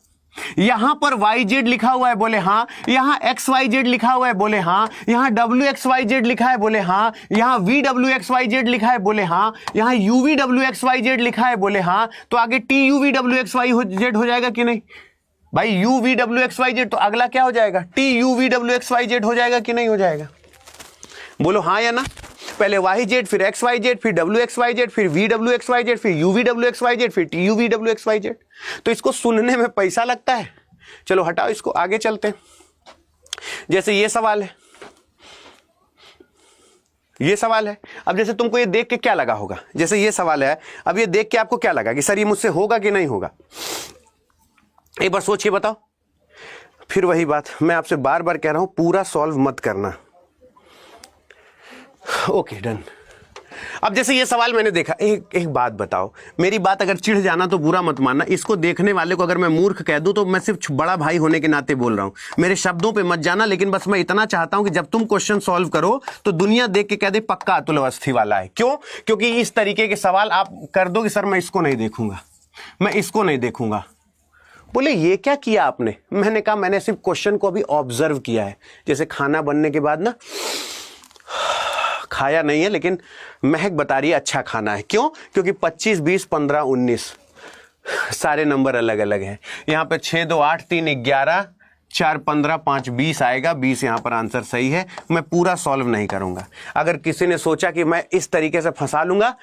Speaker 1: यहां पर वाई जेड लिखा हुआ है, बोले हां, यहां एक्स वाई जेड लिखा हुआ है, बोले हां, यहां डब्ल्यू एक्स वाई जेड लिखा है, बोले हां, यहां V W X Y Z लिखा है, बोले हां, यहां U V W X Y Z लिखा है, बोले हां, तो आगे T U V W X Y Z हो जाएगा कि नहीं भाई? U V W X Y Z, तो अगला क्या हो जाएगा? T U V W X Y Z हो जाएगा कि नहीं हो जाएगा? बोलो हाँ या ना। पहले वाई जेड, फिर एक्स वाई जेड, फिर डब्ल्यू एक्स वाई जेड, फिर V W X Y Z, फिर U V W X Y Z, फिर T U V W X Y Z. तो इसको सुनने में पैसा लगता है। चलो हटाओ इसको, आगे चलते हैं। जैसे ये सवाल है, ये सवाल है। अब जैसे तुमको ये देख के क्या लगा होगा, जैसे ये सवाल है, अब ये देख के आपको क्या लगा कि सर ये मुझसे होगा कि नहीं होगा? एक बार सोच के बताओ। फिर वही बात मैं आपसे बार बार कह रहा हूं, पूरा सॉल्व मत करना। Okay done. अब जैसे ये सवाल मैंने देखा, एक बात बताओ, मेरी बात अगर चिढ़ जाना तो बुरा मत मानना। इसको देखने वाले को अगर मैं मूर्ख कह दूं तो मैं सिर्फ बड़ा भाई होने के नाते बोल रहा हूं, मेरे शब्दों पे मत जाना। लेकिन बस मैं इतना चाहता हूं कि जब तुम क्वेश्चन सॉल्व करो तो दुनिया देख के कह दे पक्का अतुल अवस्थी वाला है। क्यों? क्योंकि इस तरीके के सवाल आप कर दो कि सर मैं इसको नहीं देखूंगा, मैं इसको नहीं देखूंगा। बोले ये क्या किया आपने? मैंने कहा मैंने सिर्फ क्वेश्चन को अभी ऑब्जर्व किया है। जैसे खाना बनने के बाद ना, खाया नहीं है लेकिन महक बता रही है अच्छा खाना है। क्यों? क्योंकि 25, 20, 15, 19 सारे नंबर अलग अलग हैं। यहां पे 6, 2, 8, 3, 11, 4, 15, 5, 20 आएगा। 20 यहां पर आंसर सही है। मैं पूरा सॉल्व नहीं करूंगा। अगर किसी ने सोचा कि मैं इस तरीके से फंसा लूंगा,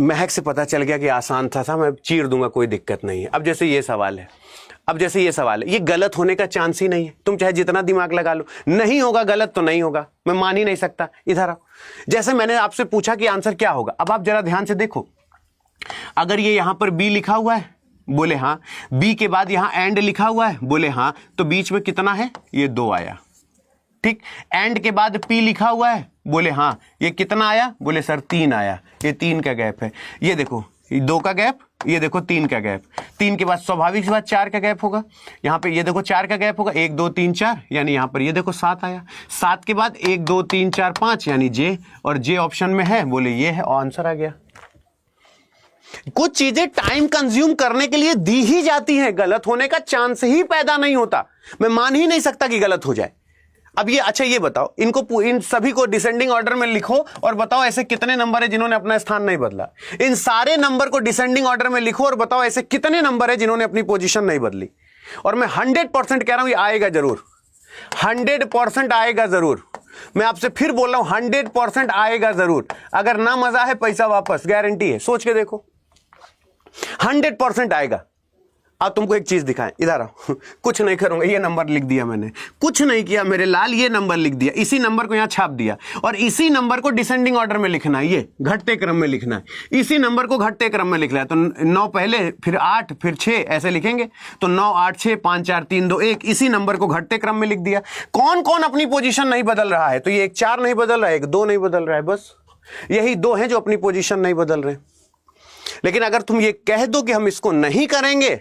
Speaker 1: महक से पता चल गया कि आसान था, मैं चीर दूंगा, कोई दिक्कत नहीं है। अब जैसे ये सवाल है, अब जैसे ये सवाल है, ये गलत होने का चांस ही नहीं है। तुम चाहे जितना दिमाग लगा लो, नहीं होगा, गलत तो नहीं होगा, मैं मान ही नहीं सकता। इधर आओ। जैसे मैंने आपसे पूछा कि आंसर क्या होगा, अब आप जरा ध्यान से देखो। अगर ये यहां पर बी लिखा हुआ है, बोले हां, बी के बाद यहां एंड लिखा हुआ है, बोले हां, तो बीच में कितना है? ये 2 आया। ठीक। एंड के बाद पी लिखा हुआ है, बोले हां, ये कितना आया? बोले सर 3 आया। ये 3 का गैप है। ये देखो, 2 का गैप, ये देखो 3 का गैप। 3 के बाद स्वाभाविक सी बात 4 का गैप होगा। यहां पे ये देखो 4 का गैप होगा, 1, 2, 3, 4, यानी यहां पर ये देखो 7 आया। 7 के बाद 1, 2, 3, 4, 5, यानी जे, और जे ऑप्शन में है, बोले ये है, आंसर आ गया। कुछ चीजें टाइम कंज्यूम करने के लिए दी ही जाती हैं, गलत होने का चांस ही पैदा नहीं होता। मैं मान ही नहीं सकता कि गलत हो जाए। अब ये अच्छा ये बताओ, इनको, इन सभी को डिसेंडिंग ऑर्डर में लिखो और बताओ ऐसे कितने नंबर है जिन्होंने अपना स्थान नहीं बदला। इन सारे नंबर को डिसेंडिंग ऑर्डर में लिखो और बताओ ऐसे कितने नंबर है जिन्होंने अपनी पोजीशन नहीं बदली। और मैं 100% कह रहा हूं ये आएगा जरूर, 100% आएगा जरूर। मैं आपसे फिर बोल रहा हूं 100% आएगा जरूर। अगर ना मजा है पैसा वापस, गारंटी है। सोच के देखो, 100% आएगा। अब तुमको एक चीज दिखाएं, इधर आओ। कुछ नहीं करूंगा, ये नंबर लिख दिया मैंने, कुछ नहीं किया मेरे लाल, ये नंबर लिख दिया, इसी नंबर को यहां छाप दिया और इसी नंबर को डिसेंडिंग ऑर्डर में लिखना है, ये घटते क्रम में लिखना है। इसी नंबर को घटते क्रम में लिखना है। तो 9 पहले, फिर 8, फिर 6, ऐसे लिखेंगे। तो 9, 8, 6, 5, 4, 3, 2, 1, इसी नंबर को घटते क्रम में लिख दिया। कौन कौन अपनी पोजीशन नहीं बदल रहा है? तो ये 1 4 नहीं बदल रहा है, 1 2 नहीं बदल रहा है, बस यही 2 हैं जो अपनी पोजीशन नहीं बदल रहे। लेकिन अगर तुम ये कह दो कि हम इसको नहीं करेंगे,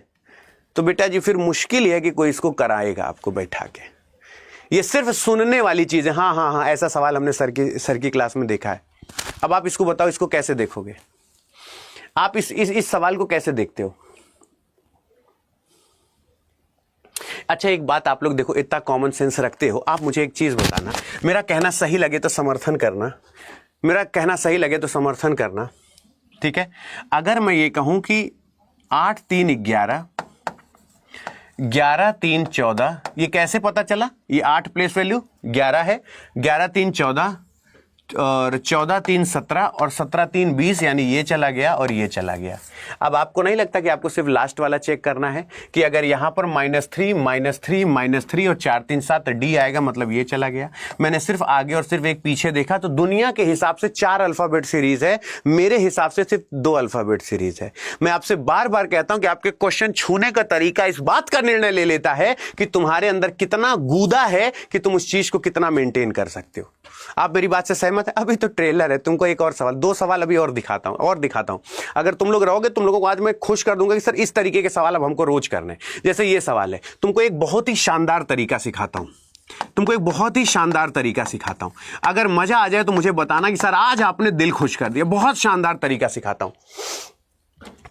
Speaker 1: तो बेटा जी फिर मुश्किल है कि कोई इसको कराएगा आपको बैठा के। ये सिर्फ सुनने वाली चीज है। हाँ हाँ हाँ, ऐसा सवाल हमने सर की क्लास में देखा है। अब आप इसको बताओ, इसको कैसे देखोगे? आप इस सवाल को कैसे देखते हो? अच्छा एक बात आप लोग देखो, इतना कॉमन सेंस रखते हो, आप मुझे एक चीज बताना, मेरा कहना सही लगे तो समर्थन करना, मेरा कहना सही लगे तो समर्थन करना, ठीक है? अगर मैं ये कहूं कि 8 3 11, 11 3 14, ये कैसे पता चला? ये 8 प्लेस वैल्यू 11 है, 11 3 14 और 14 3 17 और 17 3 20, यानी ये चला गया और ये चला गया। अब आपको नहीं लगता कि आपको सिर्फ लास्ट वाला चेक करना है कि अगर यहां पर -3 -3 -3 और 4 3 7 डी आएगा, मतलब ये चला गया। मैंने सिर्फ आगे और सिर्फ एक पीछे देखा, तो दुनिया के हिसाब से 4 अल्फाबेट सीरीज है, मेरे हिसाब से सिर्फ 2 अल्फाबेट सीरीज है। मैं आपसे बार बार कहता हूं कि आपके क्वेश्चन छूने का तरीका इस बात का निर्णय ले लेता है कि तुम्हारे अंदर कितना गूदा है, कि तुम उस चीज को कितना मेंटेन कर सकते हो। आप मेरी बात से सहमत है? अभी तो ट्रेलर है, तुमको एक और सवाल, 2 सवाल अभी और दिखाता हूं। अगर तुम लोग रहोगे, तुम लोगों को आज मैं खुश कर दूंगा कि सर इस तरीके के सवाल अब हमको रोज करने। जैसे ये सवाल है, तुमको एक बहुत ही शानदार तरीका सिखाता हूं। तुमको एक बहुत ही शानदार तरीका सिखाता हूं। अगर मजा आ जाए तो मुझे बताना कि सर आज आपने दिल खुश कर दिया। बहुत शानदार तरीका सिखाता हूं।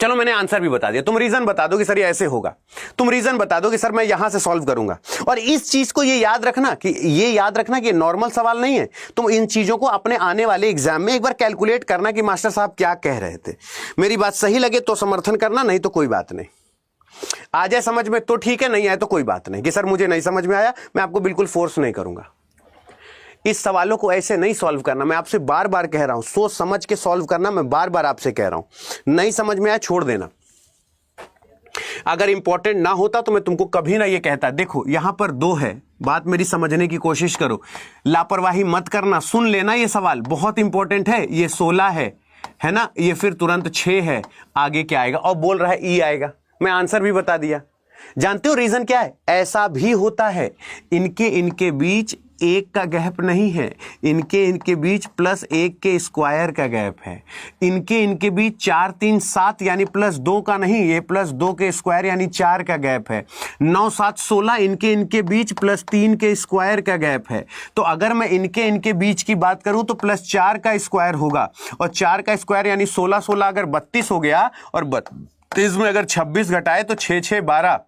Speaker 1: चलो मैंने आंसर भी बता दिया, तुम रीजन बता दो कि सर ये ऐसे होगा, तुम रीजन बता दो कि सर मैं यहां से सॉल्व करूंगा। और इस चीज को ये याद रखना कि नॉर्मल सवाल नहीं है। तुम इन चीजों को अपने आने वाले एग्जाम में एक बार कैलकुलेट करना कि मास्टर साहब क्या कह रहे थे। मेरी बात सही लगे तो समर्थन करना, नहीं तो कोई बात नहीं। आ जाए समझ में तो ठीक है, नहीं आए तो कोई बात नहीं कि सर मुझे नहीं समझ में आया, मैं आपको बिल्कुल फोर्स नहीं करूंगा। इस सवालों को ऐसे नहीं सॉल्व करना, मैं आपसे बार बार कह रहा हूं, सोच समझ के सॉल्व करना, मैं बार बार आपसे कह रहा हूं। नहीं समझ में आया छोड़ देना। अगर इंपॉर्टेंट ना होता तो मैं तुमको कभी ना ये कहता। देखो यहां पर 2 है, बात मेरी समझने की कोशिश करो, लापरवाही मत करना, सुन लेना। ये सवाल बहुत इंपॉर्टेंट है। ये 16 है ना, ये फिर तुरंत 6 है, आगे क्या आएगा? और बोल रहा है ई आएगा। मैं आंसर भी बता दिया। जानते हो रीजन क्या है? ऐसा भी होता है, इनके बीच 1 का गैप नहीं है, इनके बीच +1 के स्क्वायर का गैप है। इनके बीच 4 3 7 यानी +2 का नहीं, ये +2 के स्क्वायर यानी 4 का गैप है। 9 7 16 इनके बीच +3 के स्क्वायर का गैप है। तो अगर मैं इनके बीच की बात करूं तो +4 का स्क्वायर होगा, और 4 का स्क्वायर यानी 16 16 अगर 32 हो गया, और 32 में अगर 26 घटाए तो 6 6 12,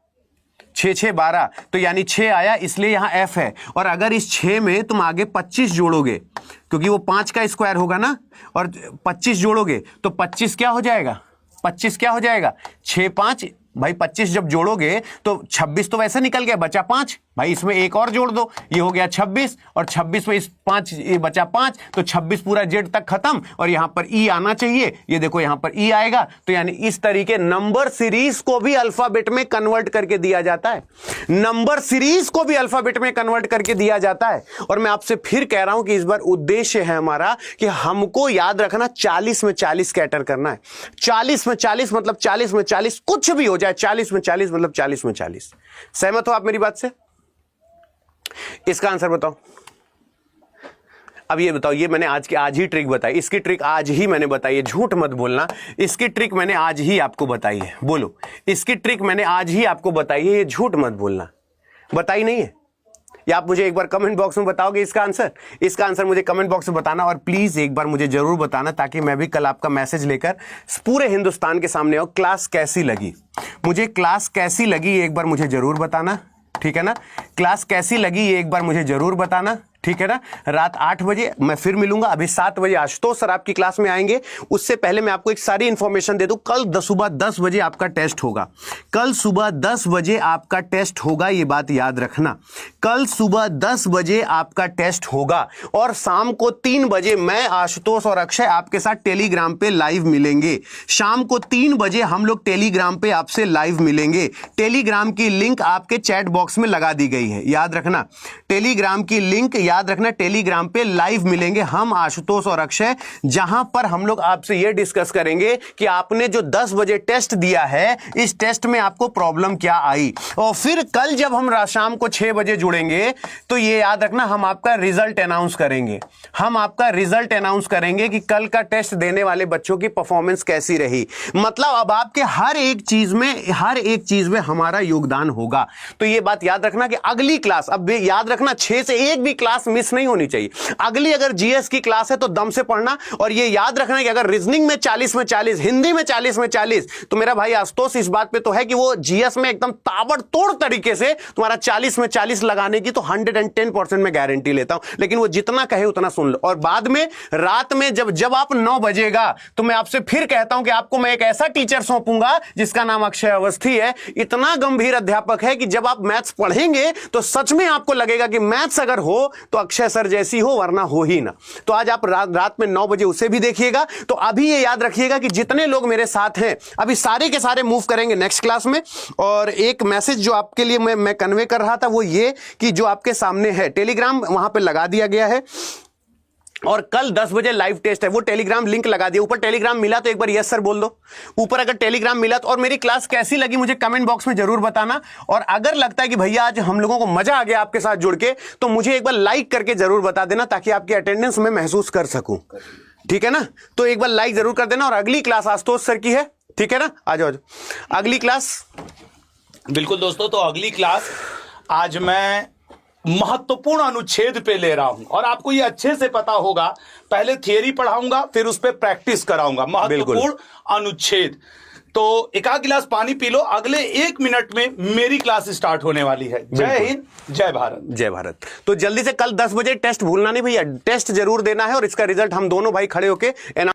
Speaker 1: 6 6 12, तो यानी 6 आया, इसलिए यहां F है। और अगर इस 6 में तुम आगे 25 जोड़ोगे, क्योंकि वो 5 का स्क्वायर होगा ना, और 25 जोड़ोगे तो 25 क्या हो जाएगा? 25 क्या हो जाएगा? 6 5 भाई 25 जब जोड़ोगे तो 26 तो वैसे निकल गया, बचा 5। भाई इसमें 1 और जोड़ दो, ये हो गया 26, और 26 में इस 5 ये बचा 5, तो 26 पूरा जेड तक खत्म, और यहां पर ई आना चाहिए। ये देखो यहां पर ई आएगा। तो यानी इस तरीके नंबर सीरीज को भी अल्फाबेट में कन्वर्ट करके दिया जाता है। नंबर सीरीज को भी अल्फाबेट में कन्वर्ट करके दिया जाता है। और मैं आपसे फिर कह रहा हूं कि इस बार उद्देश्य है हमारा कि हमको याद रखना 40 में 40 कैटर करना है। 40 में 40 मतलब 40 में 40 कुछ भी हो जाए, 40 में 40 मतलब 40 में 40। सहमत हो आप मेरी बात से? इसका आंसर बताओ। अब ये बताओ, ये मैंने आज ही ट्रिक बताई, इसकी ट्रिक आज ही मैंने बताई है, झूठ मत बोलना। इसकी ट्रिक मैंने आज ही आपको बताई है, बोलो इसकी ट्रिक मैंने आज ही आपको बताई है, ये झूठ मत बोलना। बताई नहीं है? या आप मुझे एक बार कमेंट बॉक्स में बताओगे इसका आंसर? इसका आंसर मुझे कमेंट बॉक्स में बताना, और प्लीज एक बार मुझे जरूर बताना, ताकि मैं भी कल आपका मैसेज लेकर पूरे हिंदुस्तान के सामने आऊं। क्लास कैसी लगी, मुझे क्लास कैसी लगी ये एक बार मुझे जरूर बताना, ठीक है ना? क्लास कैसी लगी ये एक बार मुझे जरूर बताना, ठीक है ना? रात 8 बजे मैं फिर मिलूंगा। अभी 7 बजे आशुतोष सर आपकी क्लास में आएंगे। उससे पहले मैं आपको एक सारी इंफॉर्मेशन दे दूं, कल सुबह 10 बजे आपका टेस्ट होगा। कल सुबह 10 बजे आपका टेस्ट होगा, ये बात याद रखना। कल सुबह 10 बजे आपका टेस्ट होगा, और शाम को 3 बजे मैं, आशुतोष और अक्षय आपके साथ टेलीग्राम पे लाइव मिलेंगे। शाम को 3 बजे हम लोग टेलीग्राम पे आपसे लाइव मिलेंगे। टेलीग्राम की लिंक आपके चैट बॉक्स में लगा दी गई है, याद रखना। टेलीग्राम की लिंक याद रखना, टेलीग्राम पे लाइव मिलेंगे हम, आशुतोष और अक्षय, जहां पर हम लोग आपसे यह डिस्कस करेंगे कि आपने जो 10 बजे टेस्ट दिया है, इस टेस्ट में आपको प्रॉब्लम क्या आई। और फिर कल जब हम शाम को 6 बजे जुड़ेंगे तो ये याद रखना, हम आपका रिजल्ट अनाउंस करेंगे। हम आपका रिजल्ट अनाउंस करेंगे कि कल का टेस्ट देने वाले बच्चों की परफॉर्मेंस कैसी रही। मतलब अब आपके हर एक चीज में हमारा योगदान होगा। तो ये बात याद रखना कि अगली क्लास, अब याद रखना 6 से 1 भी क्लास मिस नहीं होनी चाहिए। अगली अगर जीएस की क्लास है तो दम से पढ़ना, और ये याद रखना कि अगर रीजनिंग में 40 में 40, हिंदी में 40 में 40, तो मेरा भाई आशुतोष इस बात पे तो है कि वो जीएस में एकदम ताबड़तोड़ तरीके से तुम्हारा 40 में 40 लगाने की तो 110% में गारंटी लेता हूं। लेकिन वो जितना कहे उतना सुन लो, और बाद में रात में जब आप 9 बजेगा तो मैं आपसे फिर कहता हूं कि आपको मैं एक ऐसा टीचर सौंपूंगा जिसका नाम अक्षय अवस्थी है। इतना गंभीर अध्यापक है कि जब आप मैथ्स पढ़ेंगे तो सच में आपको लगेगा कि मैथ्स अगर हो तो अक्षय सर जैसी हो, वरना हो ही ना। तो आज आप रात में 9 बजे उसे भी देखिएगा। तो अभी ये याद रखिएगा कि जितने लोग मेरे साथ हैं अभी सारे के सारे मूव करेंगे नेक्स्ट क्लास में। और एक मैसेज जो आपके लिए मैं कन्वे कर रहा था वो ये कि जो आपके सामने है टेलीग्राम, वहां पे लगा दिया गया है, और कल 10 बजे लाइव टेस्ट है। वो टेलीग्राम लिंक लगा दिया। ऊपर टेलीग्राम मिला तो एक बार यस सर बोल दो ऊपर, अगर टेलीग्राम मिला तो। और मेरी क्लास कैसी लगी मुझे कमेंट बॉक्स में जरूर बताना। और अगर लगता है कि भैया आज हम लोगों को मजा आ गया आपके साथ जुड़ के, तो मुझे एक बार लाइक करके जरूर बता देना, ताकि आपकी अटेंडेंस में महसूस कर सकूं, ठीक है ना? तो एक बार लाइक जरूर कर देना। और अगली क्लास आशुतोष सर की है, ठीक है ना? आ जाओ अगली क्लास।
Speaker 2: बिल्कुल दोस्तों, तो अगली क्लास आज मैं महत्वपूर्ण अनुच्छेद पे ले रहा हूं और आपको ये अच्छे से पता होगा। पहले थियरी पढ़ाऊंगा, फिर उस पे प्रैक्टिस कराऊंगा। महत्वपूर्ण अनुच्छेद। तो एक आध गिलास पानी पी लो, अगले 1 मिनट में मेरी क्लास स्टार्ट होने वाली है। जय हिंद, जय भारत।
Speaker 1: जय भारत। तो जल्दी से कल 10 बजे टेस्ट भूलना नहीं भैया, टेस्ट जरूर देना है और इसका रिजल्ट हम दोनों भाई खड़े होके